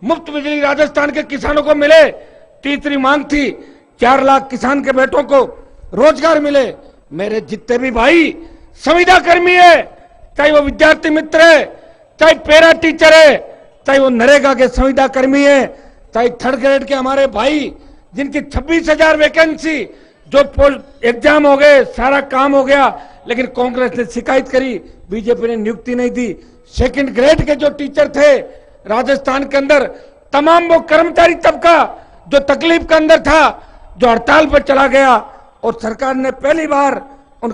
मुफ्त बिजली राजस्थान के किसानों को मिले। तीसरी मांग थी 4 लाख किसान के बेटों को रोजगार मिले। मेरे जितने भी भाई संविदा कर्मी है, चाहे वो विद्यार्थी मित्र है, चाहे पैरा टीचर है, चाहे वो नरेगा के संविदा कर्मी है, चाहे 3rd ग्रेड के हमारे भाई जिनकी 26,000 वैकेंसी, जो एग्जाम हो गए, सारा काम हो गया, लेकिन कांग्रेस ने शिकायत करी, बीजेपी ने नियुक्ति नहीं दी। 2nd ग्रेड के जो टीचर थे राजस्थान के अंदर, तमाम वो कर्मचारी तबका जो तकलीफ के अंदर था, जो हड़ताल पर चला गया और सरकार ने पहली बार उन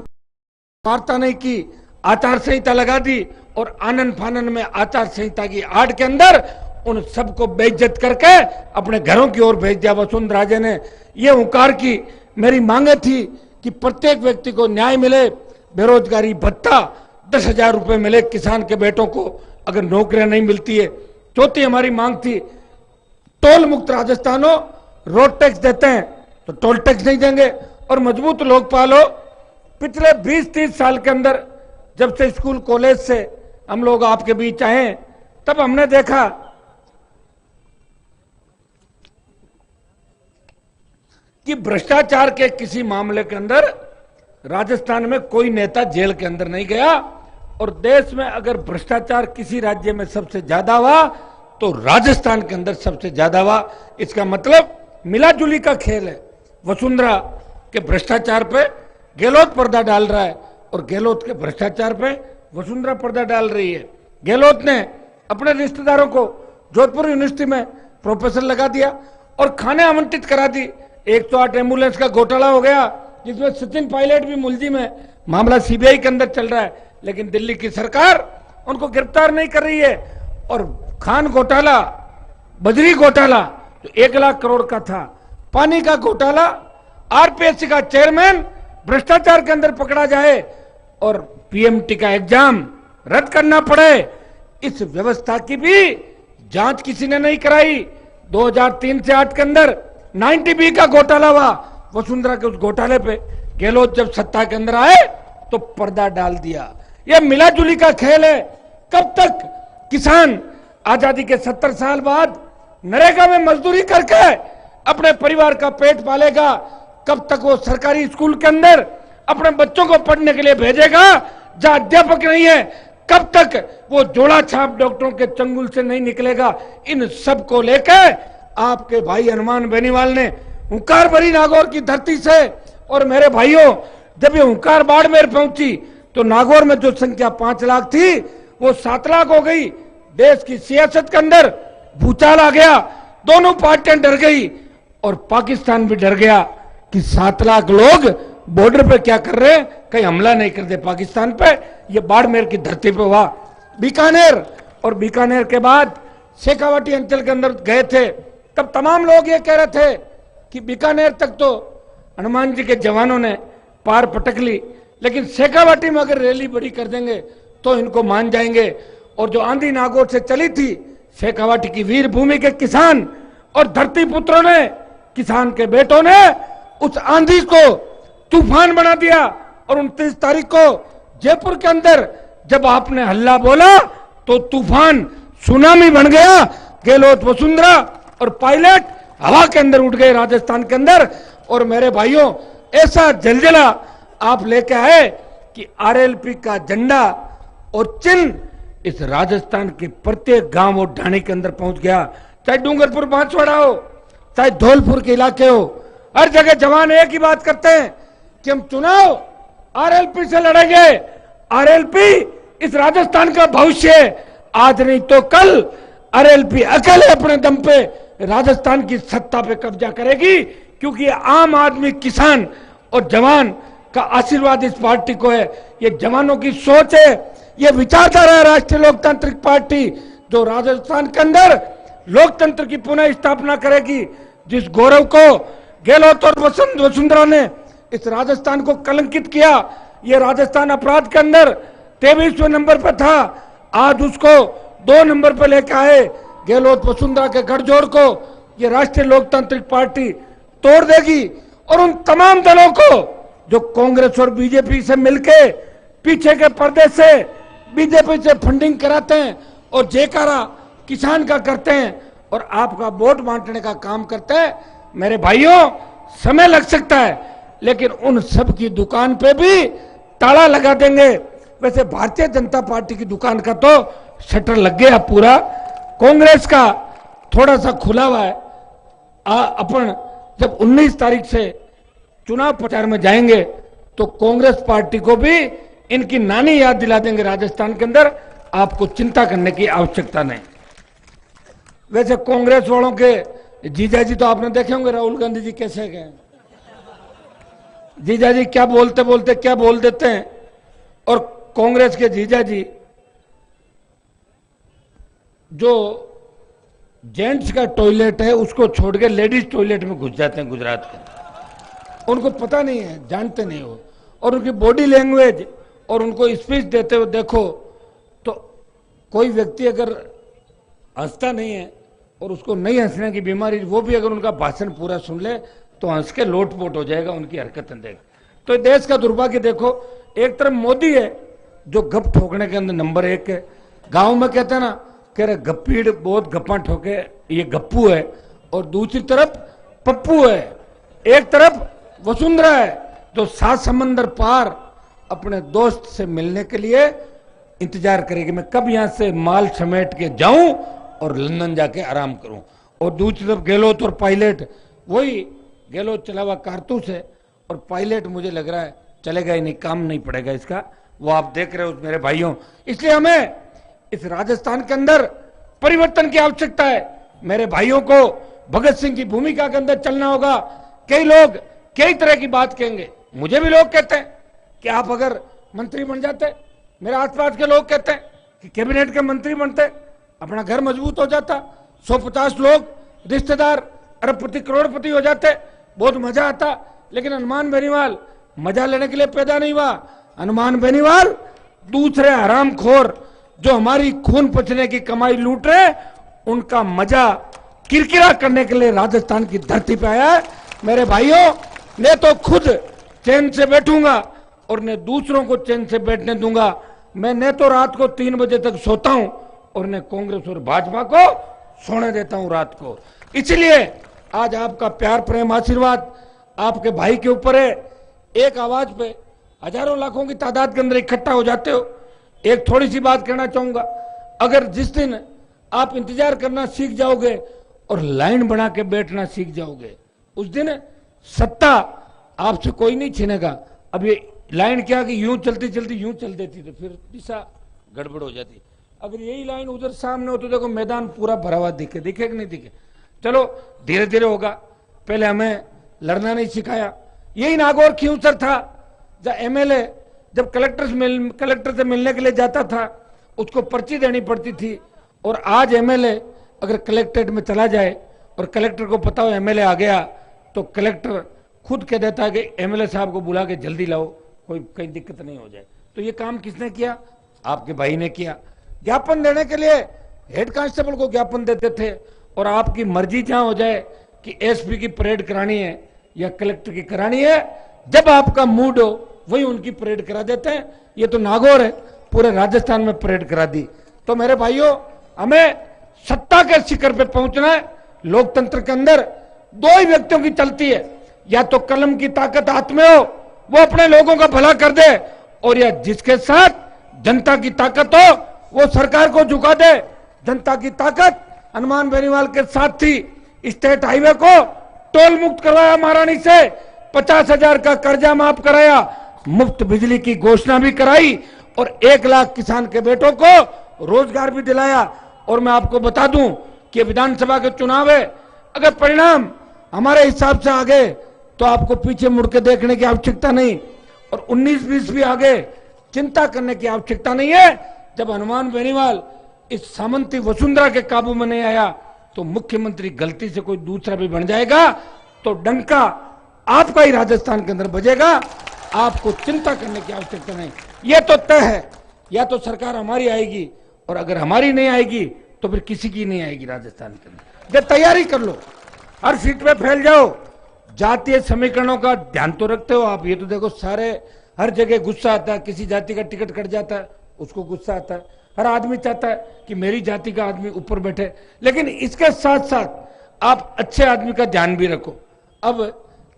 वार्ता नहीं की, आचार संहिता लगा दी और आनंद फानन में आचार संहिता की आड़ के अंदर उन सबको बेइज्जत करके अपने घरों की ओर भेज दिया वसुंधरा राजे ने। ये हुंकार की मेरी मांगे थी कि प्रत्येक व्यक्ति को न्याय मिले, बेरोजगारी भत्ता 10,000 रुपए मिले किसान के बेटों को अगर नौकरियां नहीं मिलती है। चौथी हमारी मांग थी टोल मुक्त राजस्थान हो, रोड टैक्स देते हैं तो टोल टैक्स नहीं देंगे और मजबूत लोकपाल हो। पिछले 20-30 साल के अंदर जब से स्कूल कॉलेज से हम लोग आपके बीच आए, तब हमने देखा कि भ्रष्टाचार के किसी मामले के अंदर राजस्थान में कोई नेता जेल के अंदर नहीं गया। और देश में अगर भ्रष्टाचार किसी राज्य में सबसे ज्यादा हुआ तो राजस्थान के अंदर सबसे ज्यादा हुआ। इसका मतलब मिलाजुली का खेल है। वसुंधरा के भ्रष्टाचार पे गहलोत पर्दा डाल रहा है और गहलोत के भ्रष्टाचार पे वसुंधरा पर्दा डाल रही है। गहलोत ने अपने रिश्तेदारों को जोधपुर यूनिवर्सिटी में प्रोफेसर लगा दिया और खाने आवंटित करा दी। 108 एम्बुलेंस का घोटाला हो गया जिसमें सचिन पायलट भी मुलजिम है। मामला सीबीआई के अंदर चल रहा है, लेकिन दिल्ली की सरकार उनको गिरफ्तार नहीं कर रही है। और खान घोटाला, बजरी घोटाला जो 1 लाख करोड़ का था, पानी का घोटाला, आरपीएससी का चेयरमैन भ्रष्टाचार के अंदर पकड़ा जाए और पीएमटी का एग्जाम रद्द करना पड़े, इस व्यवस्था की भी जांच किसी ने नहीं कराई। 2003 से 8 के अंदर 90B का घोटाला हुआ। वसुंधरा के उस घोटाले पे गहलोत जब सत्ता के अंदर आए तो पर्दा डाल दिया। यह मिलाजुली का खेल है। कब तक किसान आजादी के 70 साल बाद नरेगा में मजदूरी करके अपने परिवार का पेट पालेगा? कब तक वो सरकारी स्कूल के अंदर अपने बच्चों को पढ़ने के लिए भेजेगा जहां अध्यापक नहीं है? कब तक वो जोड़ा छाप डॉक्टरों के चंगुल से नहीं निकलेगा? इन सब को लेकर आपके भाई हनुमान बेनीवाल ने हुंकार भरी नागौर की धरती से। और मेरे भाइयों, जब ये हुंकार बाड़मेर पहुंची तो नागौर में जो संख्या 5 लाख थी वो 7 लाख हो गई। देश की सियासत के अंदर भूचाल आ गया, दोनों पार्टियां डर गई और पाकिस्तान भी डर गया कि 7 लाख लोग बॉर्डर पे क्या कर रहे हैं, कहीं हमला नहीं कर दे पाकिस्तान पे। ये बाड़मेर की धरती पे हुआ। बीकानेर, और बीकानेर के बाद शेखावाटी अंचल के अंदर गए थे, तब तमाम लोग ये कह रहे थे कि बीकानेर तक तो हनुमान जी के जवानों ने पार पटक ली, लेकिन शेखावाटी में अगर रैली बड़ी कर देंगे तो इनको मान जाएंगे। और जो आंधी नागौर से चली थी, शेखावाटी की वीर भूमि के किसान और धरती पुत्रों ने, किसान के बेटों ने उस आंधी को तूफान बना दिया। और 29 तारीख को जयपुर के अंदर जब आपने हल्ला बोला तो तूफान सुनामी बन गया। गहलोत, वसुंधरा और पायलट हवा के अंदर उठ गए राजस्थान के अंदर। और मेरे भाइयों, ऐसा जलजला आप लेके आए कि आरएलपी का झंडा और चिन्ह इस राजस्थान के प्रत्येक गांव और ढाणी के अंदर पहुंच गया। चाहे डूंगरपुर, बांसवाड़ा हो, चाहे धौलपुर के इलाके हो, हर जगह जवान एक ही बात करते हैं कि हम चुनाव आरएलपी से लड़ेंगे। आरएलपी इस राजस्थान का भविष्य है। आज नहीं तो कल आरएलपी अकेले अपने दम पे राजस्थान की सत्ता पे कब्जा करेगी, क्योंकि आम आदमी, किसान और जवान का आशीर्वाद इस पार्टी को है। ये जवानों की सोच है, ये विचारधारा है राष्ट्रीय लोकतांत्रिक पार्टी, जो राजस्थान के अंदर लोकतंत्र की पुनः स्थापना करेगी। जिस गौरव को गहलोत और वसुंधरा ने इस राजस्थान को कलंकित किया, ये राजस्थान अपराध के अंदर 23वें नंबर पर था, आज उसको 2 नंबर पर लेकर आए। गहलोत, वसुंधरा के गठजोड़ को ये राष्ट्रीय लोकतांत्रिक पार्टी तोड़ देगी। और उन तमाम दलों को जो कांग्रेस और बीजेपी से मिलके पीछे के पर्दे से बीजेपी से फंडिंग कराते हैं और जयकारा किसान का करते हैं और आपका वोट बांटने का काम करते हैं, मेरे भाइयों समय लग सकता है, लेकिन उन सब की दुकान पे भी ताला लगा देंगे। वैसे भारतीय जनता पार्टी की दुकान का तो शटर लग गया पूरा, कांग्रेस का थोड़ा सा खुला हुआ है। अपन जब 19 तारीख से चुनाव प्रचार में जाएंगे तो कांग्रेस पार्टी को भी इनकी नानी याद दिला देंगे राजस्थान के अंदर। आपको चिंता करने की आवश्यकता नहीं। वैसे कांग्रेस वालों के जीजाजी तो आपने देखे होंगे, राहुल गांधी जी कैसे गए। जीजाजी क्या बोलते बोलते क्या बोल देते हैं। और कांग्रेस के जीजाजी जो जेंट्स का टॉयलेट है उसको छोड़ के लेडीज टॉयलेट में घुस जाते हैं गुजरात के। उनको पता नहीं है, जानते नहीं हो। और उनकी बॉडी लैंग्वेज और उनको स्पीच देते हुए देखो तो कोई व्यक्ति अगर हंसता नहीं है और उसको नहीं हंसने की बीमारी, वो भी अगर उनका भाषण पूरा सुन ले तो हंस के लोटपोट हो जाएगा उनकी हरकतें देख। तो देश का दुर्भाग्य देखो, एक तरफ मोदी है जो गप ठोकने के अंदर नंबर 1 है। गांव में कहते हैं ना, कह रहे गप्पीड़ बहुत गप्पा ठोके, ये गप्पू है। और दूसरी तरफ पप्पू है। एक तरफ वसुंधरा है जो 7 समंदर पार अपने दोस्त से मिलने के लिए इंतजार करेगी, मैं कब यहां से माल समेट के जाऊं और लंदन जाके आराम करूं। और दूसरी तरफ गहलोत और पायलट, वही गहलोत चला हुआ कारतूस है और पायलट मुझे लग रहा है चलेगा ही नहीं, काम नहीं पड़ेगा इसका। वो आप देख रहे हो मेरे भाइयों। इसलिए हमें इस राजस्थान के अंदर परिवर्तन की आवश्यकता है। मेरे भाइयों को भगत सिंह की भूमिका के अंदर चलना होगा। कई लोग कई तरह की बात कहेंगे, मुझे भी लोग कहते हैं कि आप अगर मंत्री बन जाते, मेरे आसपास के लोग कहते हैं कि कैबिनेट के मंत्री बनते, अपना घर मजबूत हो जाता, 150 लोग रिश्तेदार अरबपति करोड़पति हो जाते, बहुत मजा आता। लेकिन हनुमान बेनीवाल मजा लेने के लिए पैदा नहीं हुआ। हनुमान बेनीवाल दूसरे हरामखोर जो हमारी खून पचने की कमाई लूट रहे, उनका मजा किरकिरा करने के लिए राजस्थान की धरती पे आया है। मेरे भाइयों, मैं तो खुद चैन से बैठूंगा और न दूसरों को चैन से बैठने दूंगा। मैं न तो रात को 3 बजे तक सोता हूं और न कांग्रेस और भाजपा को सोने देता हूं रात को। इसलिए आज आपका प्यार, प्रेम, आशीर्वाद आपके भाई के ऊपर है। एक आवाज पे हजारों लाखों की तादाद के अंदर इकट्ठा हो जाते हो। एक थोड़ी सी बात कहना चाहूंगा, अगर जिस दिन आप इंतजार करना सीख जाओगे और लाइन बना के बैठना सीख जाओगे, उस दिन सत्ता आपसे कोई नहीं छीनेगा। अब ये लाइन क्या कि यूं चलती चलती यूं चल देती तो फिर दिशा गड़बड़ हो जाती। अगर यही लाइन उधर सामने हो तो देखो मैदान पूरा भरा हुआ दिखे, दिखे कि नहीं दिखे। चलो धीरे धीरे होगा, पहले हमें लड़ना नहीं सिखाया। यही नागौर खींवसर था जब एमएलए जब कलेक्टर से मिलने के लिए जाता था उसको पर्ची देनी पड़ती थी। और आज एमएलए अगर कलेक्ट्रेट में चला जाए और कलेक्टर को पता हो एमएलए आ गया तो कलेक्टर खुद कह देता है कि एमएलए साहब को बुला के जल्दी लाओ, कोई दिक्कत नहीं हो जाए। तो ये काम किसने किया? आपके भाई ने किया। ज्ञापन देने के लिए हेड कांस्टेबल को ज्ञापन देते थे और आपकी मर्जी जहां हो जाए कि एसपी की परेड करानी है या कलेक्टर की करानी है, जब आपका मूड हो वही उनकी परेड करा देते हैं। ये तो नागौर है, पूरे राजस्थान में परेड करा दी। तो मेरे भाइयों, हमें सत्ता के शिखर पे पहुंचना है। लोकतंत्र के अंदर दो ही व्यक्तियों की चलती है, या तो कलम की ताकत हाथ में हो, वो अपने लोगों का भला कर दे, और या जिसके साथ जनता की ताकत हो वो सरकार को झुका दे। जनता की ताकत हनुमान बेनीवाल के साथ थी। स्टेट हाईवे को टोल मुक्त करवाया महारानी से, 50,000 का कर्जा माफ कराया, मुफ्त बिजली की घोषणा भी कराई, और 1 लाख किसान के बेटों को रोजगार भी दिलाया। और मैं आपको बता दूं कि विधानसभा के चुनाव है, अगर परिणाम हमारे हिसाब से आ गए तो आपको पीछे मुड़ के देखने की आवश्यकता नहीं, और 19-20 भी आगे चिंता करने की आवश्यकता नहीं है। जब हनुमान बेनीवाल इस सामंती वसुंधरा के काबू में नहीं आया तो मुख्यमंत्री गलती से कोई दूसरा भी बन जाएगा तो डंका आपका ही राजस्थान के अंदर बजेगा। आपको चिंता करने की आवश्यकता नहीं, यह तो तय है। या तो सरकार हमारी आएगी, और अगर हमारी नहीं आएगी तो फिर किसी की नहीं आएगी राजस्थान के अंदर। जब तैयारी कर लो, हर सीट पे फैल जाओ। जातीय समीकरणों का ध्यान तो रखते हो आप। ये तो देखो, सारे हर जगह गुस्सा आता है, किसी जाति का टिकट कट जाता है उसको गुस्सा आता है। हर आदमी चाहता है कि मेरी जाति का आदमी ऊपर बैठे, लेकिन इसके साथ साथ आप अच्छे आदमी का ध्यान भी रखो। अब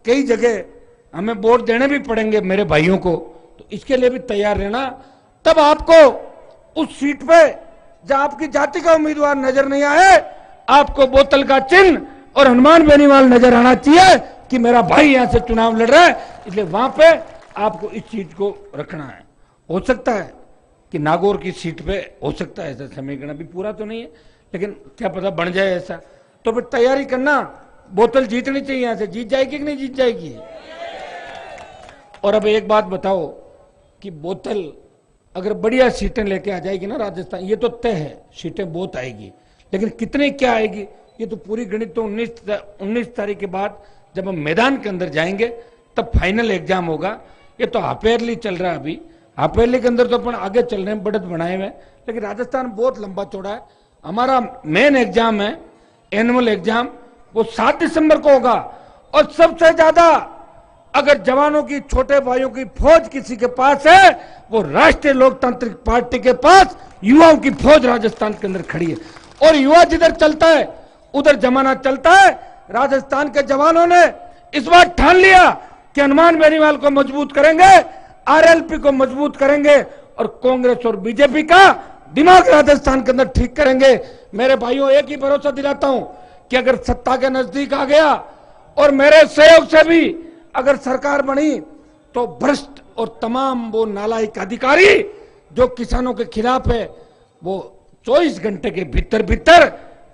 कई जगह हमें वोट देने भी पड़ेंगे मेरे भाइयों को, तो इसके लिए भी तैयार रहना। तब आपको उस सीट पे जहां आपकी जाति का उम्मीदवार नजर नहीं आए, आपको बोतल का चिन्ह और हनुमान बेनीवाल नजर आना चाहिए कि मेरा भाई यहां से चुनाव लड़ रहा है, इसलिए वहां पे आपको इस सीट को रखना है। हो सकता है कि नागौर की सीट पे हो सकता है ऐसा समीकरण, अभी पूरा तो नहीं है, लेकिन क्या पता बन जाए ऐसा, तो फिर तैयारी करना। बोतल जीतनी चाहिए, यहां से जीत जाएगी कि नहीं जीत जाएगी। और अब एक बात बताओ कि बोतल अगर बढ़िया सीटें लेके आ जाएगी ना राजस्थान, ये तो तय है सीटें बहुत आएगी, लेकिन कितने क्या आएगी ये तो पूरी गणित तो 19 तारीख के बाद जब हम मैदान के अंदर जाएंगे तब फाइनल एग्जाम होगा। ये तो हाफ ईयरली चल रहा है अभी, हाफ ईयरली के अंदर तो अपन आगे चल रहे हैं, बढ़त बनाए हुए, लेकिन राजस्थान बहुत लंबा चौड़ा है। हमारा मेन एग्जाम है एनुअल एग्जाम, वो 7 दिसंबर को होगा। और सबसे ज्यादा अगर जवानों की, छोटे भाइयों की फौज किसी के पास है, वो राष्ट्रीय लोकतांत्रिक पार्टी के पास युवाओं की फौज राजस्थान के अंदर खड़ी है। और युवा जिधर चलता है उधर जमाना चलता है। राजस्थान के जवानों ने इस बार ठान लिया कि हनुमान बेनीवाल को मजबूत करेंगे, आरएलपी को मजबूत करेंगे, और कांग्रेस और बीजेपी का दिमाग राजस्थान के अंदर ठीक करेंगे। मेरे भाइयों, एक ही भरोसा दिलाता हूं कि अगर सत्ता के नजदीक आ गया और मेरे सहयोग से भी अगर सरकार बनी तो भ्रष्ट और तमाम वो नालायक अधिकारी जो किसानों के खिलाफ है, वो 24 घंटे के भीतर भीतर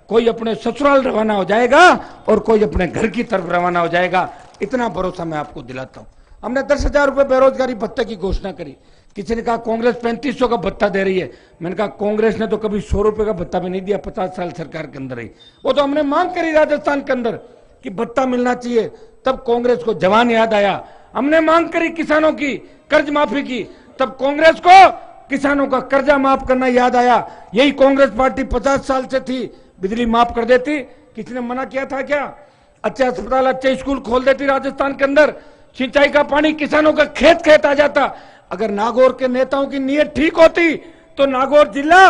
कोई अपने ससुराल रवाना हो जाएगा और कोई अपने घर की तरफ रवाना हो जाएगा। इतना भरोसा मैं आपको दिलाता हूं। हमने 10,000 रुपए बेरोजगारी भत्ते की घोषणा करी। किसी ने कहा कांग्रेस 3500 का भत्ता दे रही है। मैंने कहा कांग्रेस ने तो कभी 100 रुपए का भत्ता भी नहीं दिया 50 साल सरकार के अंदर ही। वो तो हमने मांग करी राजस्थान के अंदर कि भत्ता मिलना चाहिए, तब कांग्रेस को जवान याद आया। हमने मांग करी किसानों की कर्ज माफी की, तब कांग्रेस को किसानों का कर्जा माफ करना याद आया। यही कांग्रेस पार्टी 50 साल से थी, बिजली माफ कर देती। किसी ने मना किया था क्या? अच्छे अस्पताल, अच्छे स्कूल खोल देती राजस्थान के अंदर, सिंचाई का पानी किसानों का खेत खेत आ जाता। अगर नागौर के नेताओं की नीयत ठीक होती तो नागौर जिला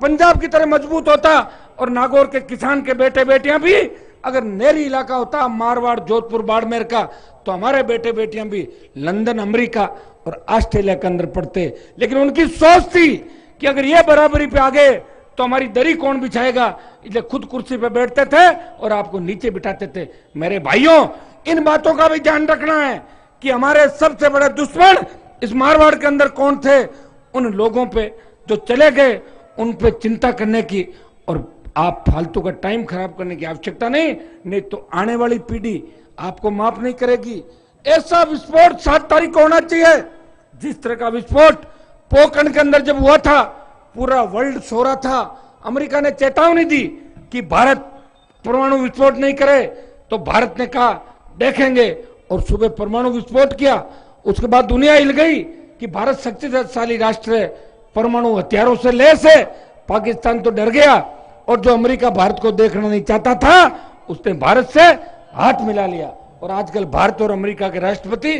पंजाब की तरह मजबूत होता, और नागौर के किसान के बेटे बेटियां भी अगर नहरी इलाका होता, मारवाड़, जोधपुर, बाड़मेर का, तो हमारे बेटे बेटियां भी लंदन, अमेरिका और ऑस्ट्रेलिया के अंदर पढ़ते। लेकिन उनकी सोच थी कि अगर ये बराबरी पे आ गए तो हमारी दरी कौन बिछाएगा, इसलिए खुद कुर्सी पे बैठते थे और आपको नीचे बिठाते थे। मेरे भाइयों, इन बातों का भी ध्यान रखना है कि हमारे सबसे बड़े दुश्मन इस मारवाड़ के अंदर कौन थे। उन लोगों पे जो चले गए उन पे चिंता करने की और आप फालतू का टाइम खराब करने की आवश्यकता नहीं तो आने वाली पीढ़ी आपको माफ नहीं करेगी। ऐसा विस्फोट 7 तारीख को होना चाहिए। जिस तरह का विस्फोट पोखरण के अंदर जब हुआ था, पूरा वर्ल्ड सो रहा था। अमेरिका ने चेतावनी दी कि भारत परमाणु विस्फोट नहीं करे, तो भारत ने कहा देखेंगे, और सुबह परमाणु विस्फोट किया। उसके बाद दुनिया हिल गई कि भारत शक्तिशाली राष्ट्र है, परमाणु हथियारों से लैस है। पाकिस्तान तो डर गया और जो अमेरिका भारत को देखना नहीं चाहता था उसने भारत से हाथ मिला लिया और आजकल भारत और अमेरिका के राष्ट्रपति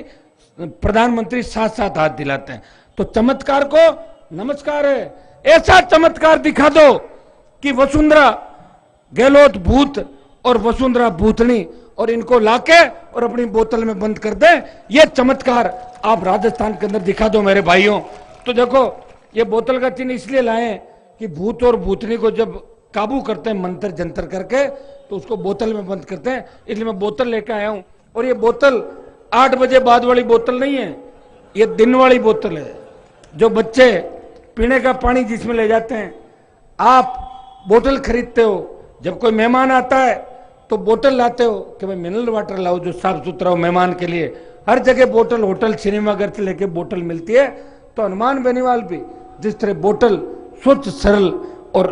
प्रधानमंत्री साथ साथ हाथ दिलाते हैं। तो चमत्कार को नमस्कार है। ऐसा चमत्कार दिखा दो कि वसुंधरा गहलोत भूत और वसुंधरा भूतनी और इनको लाके और अपनी बोतल में बंद कर दे। ये चमत्कार आप राजस्थान के अंदर दिखा दो मेरे भाइयों। तो देखो ये बोतल का चिन्ह इसलिए लाए कि भूत और भूतनी को जब काबू करते हैं मंत्र जंतर करके तो उसको बोतल में बंद करते हैं, इसलिए मैं बोतल लेकर आया हूं। और ये बोतल 8 बजे बाद वाली बोतल नहीं है, ये दिन वाली बोतल है जो बच्चे पीने का पानी जिसमें ले जाते हैं। आप बोतल खरीदते हो, जब कोई मेहमान आता है तो बोतल लाते हो कि भाई मिनरल वाटर लाओ जो साफ सुथरा हो मेहमान के लिए। हर जगह बोतल, होटल सिनेमाघर से लेके बोतल मिलती है। तो हनुमान बेनीवाल भी जिस तरह बोतल स्वच्छ सरल और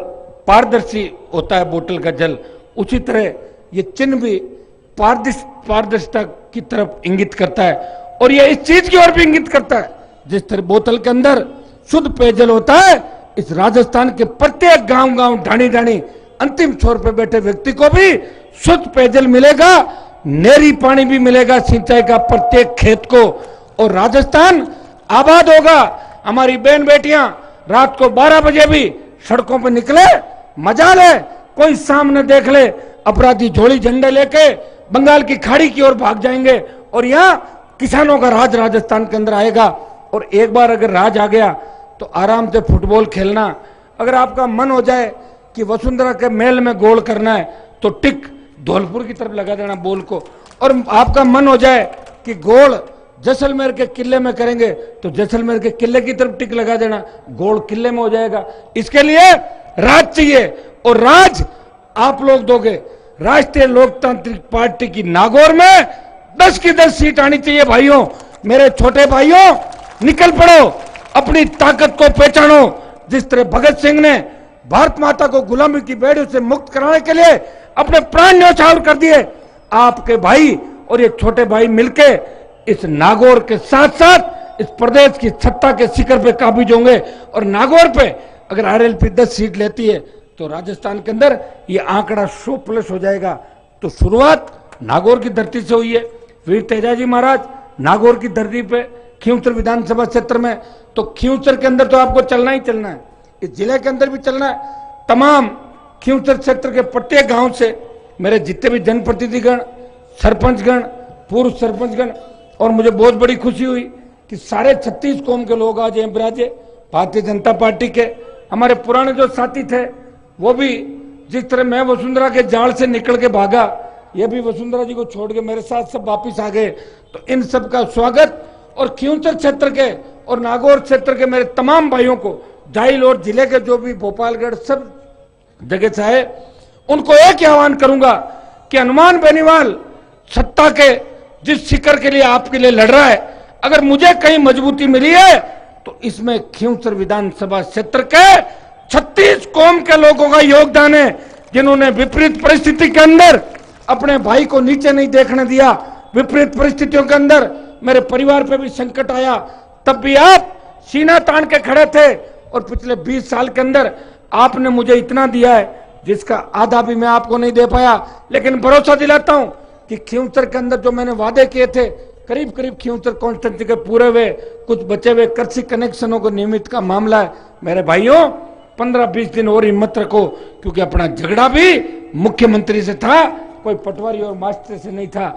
पारदर्शी होता है बोतल का जल, उसी तरह ये चिन्ह भी पारदर्शिता की तरफ इंगित करता है और ये इस चीज की ओर भी इंगित करता है जिस तरह बोतल के अंदर शुद्ध पेयजल होता है। इस राजस्थान के प्रत्येक गांव ढाणी ढाणी अंतिम छोर पे बैठे व्यक्ति को भी शुद्ध पेयजल मिलेगा, नेरी पानी भी मिलेगा सिंचाई का प्रत्येक खेत को, और राजस्थान आबाद होगा। हमारी बहन बेटियां रात को 12 बजे भी सड़कों पर निकले, मजा ले, कोई सामने देख ले अपराधी झोली झंडे लेके बंगाल की खाड़ी की ओर भाग जाएंगे और यहाँ किसानों का राज राजस्थान के अंदर आएगा। और एक बार अगर राज आ गया तो आराम से फुटबॉल खेलना। अगर आपका मन हो जाए कि वसुंधरा के महल में गोल करना है तो टिक धौलपुर की तरफ लगा देना बॉल को, और आपका मन हो जाए कि गोल जैसलमेर के किले में करेंगे तो जैसलमेर के किले की तरफ टिक लगा देना, गोल किले में हो जाएगा। इसके लिए राज चाहिए और राज आप लोग दोगे। राष्ट्रीय लोकतांत्रिक पार्टी की नागौर में 10 की 10 सीट आनी चाहिए भाइयों। मेरे छोटे भाइयों निकल पड़ो, अपनी ताकत को पहचानो। जिस तरह भगत सिंह ने भारत माता को गुलामी की बेड़ियों से मुक्त कराने के लिए अपने प्राण न्यौछावर कर दिए, आपके भाई और ये छोटे भाई मिलके इस नागौर के साथ साथ इस प्रदेश की सत्ता के शिखर पे काबिज होंगे। और नागौर पे अगर आरएलपी 10 सीट लेती है तो राजस्थान के अंदर ये आंकड़ा 100+ हो जाएगा। तो शुरुआत नागौर की धरती से हुई है। वीर तेजाजी महाराज नागौर की धरती पे खींवसर विधानसभा क्षेत्र में, तो खींवसर के अंदर तो आपको चलना ही चलना है, इस जिले के अंदर भी चलना है। तमाम खींवसर क्षेत्र के प्रत्येक गांव से मेरे जितने भी जनप्रतिनिधिगण, सरपंचगण, पूर्व सरपंचगण, और मुझे बहुत बड़ी खुशी हुई कि सारे 36 कौम के लोग आज यहाँ विराजे। भारतीय जनता पार्टी के हमारे पुराने जो साथी थे वो भी, जिस तरह मैं वसुंधरा के जाल से निकल के भागा, ये भी वसुंधरा जी को छोड़ के मेरे साथ सब वापिस आ गए। तो इन सब का स्वागत। और खींवसर क्षेत्र के और नागौर क्षेत्र के मेरे तमाम भाइयों को, जाइल और जिले के जो भी भोपालगढ़ सब जगह से आए, उनको एक ही आह्वान करूंगा कि हनुमान बेनीवाल सत्ता के जिस शिखर के लिए आपके लिए लड़ रहा है, अगर मुझे कहीं मजबूती मिली है तो इसमें खींवसर विधानसभा क्षेत्र के 36 कौम के लोगों का योगदान है, जिन्होंने विपरीत परिस्थिति के अंदर अपने भाई को नीचे नहीं देखने दिया। विपरीत परिस्थितियों के अंदर मेरे परिवार पे भी संकट आया, तब भी आप सीना तान के खड़े थे। और पिछले 20 साल के अंदर आपने मुझे इतना दिया है जिसका आधा भी मैं आपको नहीं दे पाया, लेकिन भरोसा दिलाता हूं कि खींवसर के अंदर जो मैंने वादे किए थे, करीब करीब खींवसर कॉन्स्टिट्यूंसी के पूरे हुए, कुछ बचे हुए कृषि कनेक्शनों को नियमित का मामला है। मेरे भाइयों 15-20 दिन और हिम्मत रखो, क्योंकि अपना झगड़ा भी मुख्यमंत्री से था, कोई पटवारी और मास्टर से नहीं था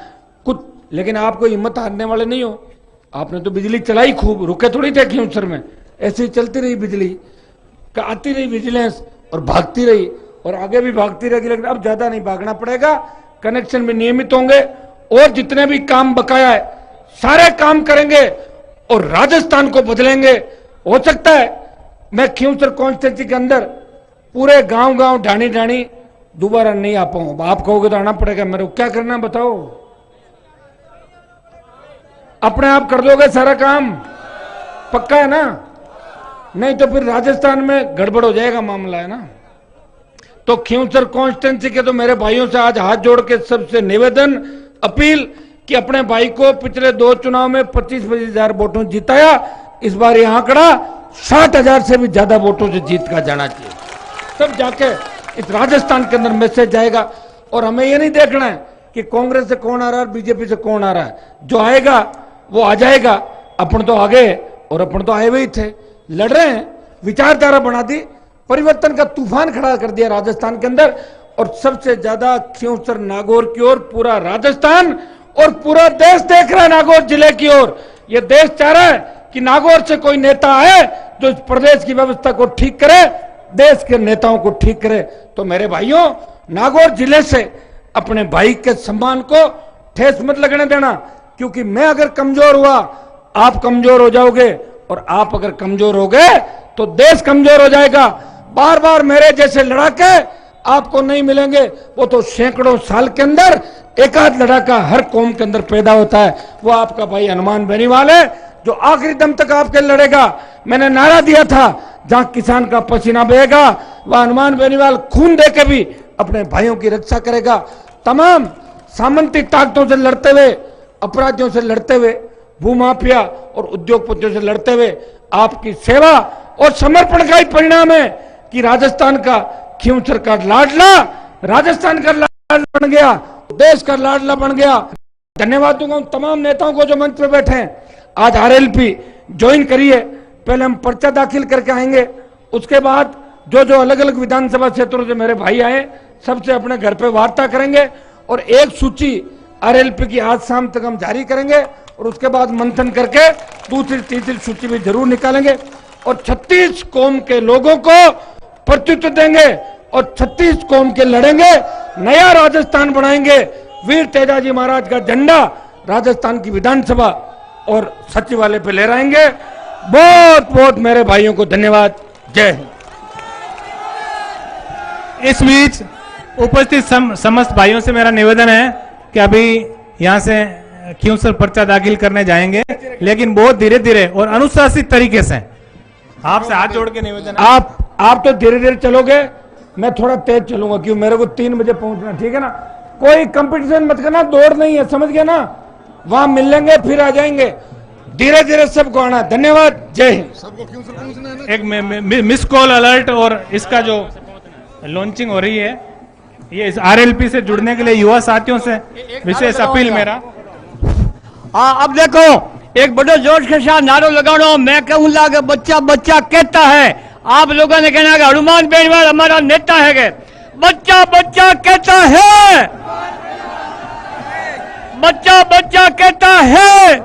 कुछ। लेकिन आप कोई हिम्मत हारने वाले नहीं हो। आपने तो बिजली चलाई खूब, रुके थोड़ी थे खींवसर में, ऐसे ही चलती रही बिजली, आती रही विजिलेंस और भागती रही और आगे भी भागती रहेगी। लेकिन अब ज्यादा नहीं भागना पड़ेगा, कनेक्शन भी नियमित होंगे और जितने भी काम बकाया है सारे काम करेंगे और राजस्थान को बदलेंगे। हो सकता है मैं खींवसर कॉन्स्टिट्यूंसी के अंदर पूरे गांव ढाणी ढाणी दोबारा नहीं आ पाऊं। आप कहोगे तो आना पड़ेगा, मेरे को क्या करना बताओ? अपने आप कर दोगे सारा काम? पक्का है ना? नहीं तो फिर राजस्थान में गड़बड़ हो जाएगा मामला, है ना? तो खींवसर कॉन्स्टिट्यूंसी के तो मेरे भाइयों से आज हाथ जोड़ के सबसे निवेदन, अपील कि अपने भाई को पिछले 2 चुनाव में 25,000 वोटों जिताया, इस बार यह आंकड़ा 60,000 से भी ज्यादा वोटों से जीत का जाना चाहिए, तब जाके इस राजस्थान के अंदर मैसेज जाएगा। और हमें ये नहीं देखना है कि कांग्रेस से कौन आ रहा है, बीजेपी से कौन आ रहा है, जो आएगा वो आ जाएगा। अपन तो आगे और अपन तो आए हुए ही थे, लड़ रहे हैं, विचारधारा बना दी, परिवर्तन का तूफान खड़ा कर दिया राजस्थान के अंदर। और सबसे ज्यादा खींवसर नागौर की ओर पूरा राजस्थान और पूरा देश देख रहा है, नागौर जिले की ओर। ये देश चाह रहा है कि नागौर से कोई नेता आए जो इस प्रदेश की व्यवस्था को ठीक करे, देश के नेताओं को ठीक करे। तो मेरे भाइयों, नागौर जिले से अपने भाई के सम्मान को ठेस मत लगने देना, क्योंकि मैं अगर कमजोर हुआ आप कमजोर हो जाओगे, और आप अगर कमजोर हो गए तो देश कमजोर हो जाएगा। बार बार मेरे जैसे लड़ाके आपको नहीं मिलेंगे, वो तो सैकड़ों साल के अंदर एक आध लड़ाका हर कौम के अंदर पैदा होता है। वो आपका भाई हनुमान बेनीवाल है, जो आखिरी दम तक आपके लड़ेगा। मैंने नारा दिया था, जहां किसान का पसीना बहेगा वह हनुमान बेनीवाल खून दे के भी अपने भाइयों की रक्षा करेगा। तमाम सामंती ताकतों से लड़ते हुए, अपराधियों से लड़ते हुए, भूमाफिया और उद्योगपतियों से लड़ते हुए आपकी सेवा और समर्पण का ही परिणाम है कि राजस्थान का खींवसर का लाडला राजस्थान का लाडला बन गया, देश का लाडला बन गया। धन्यवाद दूंगा उन तमाम नेताओं को जो मंच पे बैठे हैं। आज आरएलपी ज्वाइन करिए, पहले हम पर्चा दाखिल करके आएंगे, उसके बाद जो जो अलग अलग विधानसभा क्षेत्रों से मेरे भाई आए सबसे अपने घर पे वार्ता करेंगे, और एक सूची आरएलपी की आज शाम तक हम जारी करेंगे, और उसके बाद मंथन करके दूसरी तीसरी सूची भी जरूर निकालेंगे, और 36 कौम के लोगों को प्रत्युत्तर देंगे, और 36 कौम के लड़ेंगे, नया राजस्थान बनाएंगे। वीर तेजाजी महाराज का झंडा राजस्थान की विधानसभा और सचिवालय पे लहराएंगे। बहुत बहुत मेरे भाइयों को धन्यवाद। जय हिंद। इस बीच उपस्थित समस्त भाइयों से मेरा निवेदन है कि अभी यहाँ से खींवसर पर्चा दाखिल करने जाएंगे, लेकिन बहुत धीरे धीरे और अनुशासित तरीके से। आपसे हाथ जोड़ के निवेदन है। आप तो धीरे धीरे चलोगे, मैं थोड़ा तेज चलूंगा, क्यों मेरे को 3 बजे पहुंचना, ठीक है ना। कोई कंपटीशन मत करना, दौड़ नहीं है, समझ गया ना। वहां मिल लेंगे, फिर आ जाएंगे। धीरे धीरे सबको आना। धन्यवाद। जय हिंद। एक मिस कॉल अलर्ट और इसका जो लॉन्चिंग हो रही है, ये इस आरएलपी से जुड़ने के लिए युवा साथियों से विशेष अपील मेरा। हाँ, अब देखो, एक बड़े जोश के साथ नारो लगाओ, मैं कहूंगा कि बच्चा बच्चा कहता है। आप लोगों ने कहना कि हनुमान बेनीवाल हमारा नेता है। बच्चा बच्चा कहता है, बच्चा बच्चा कहता है।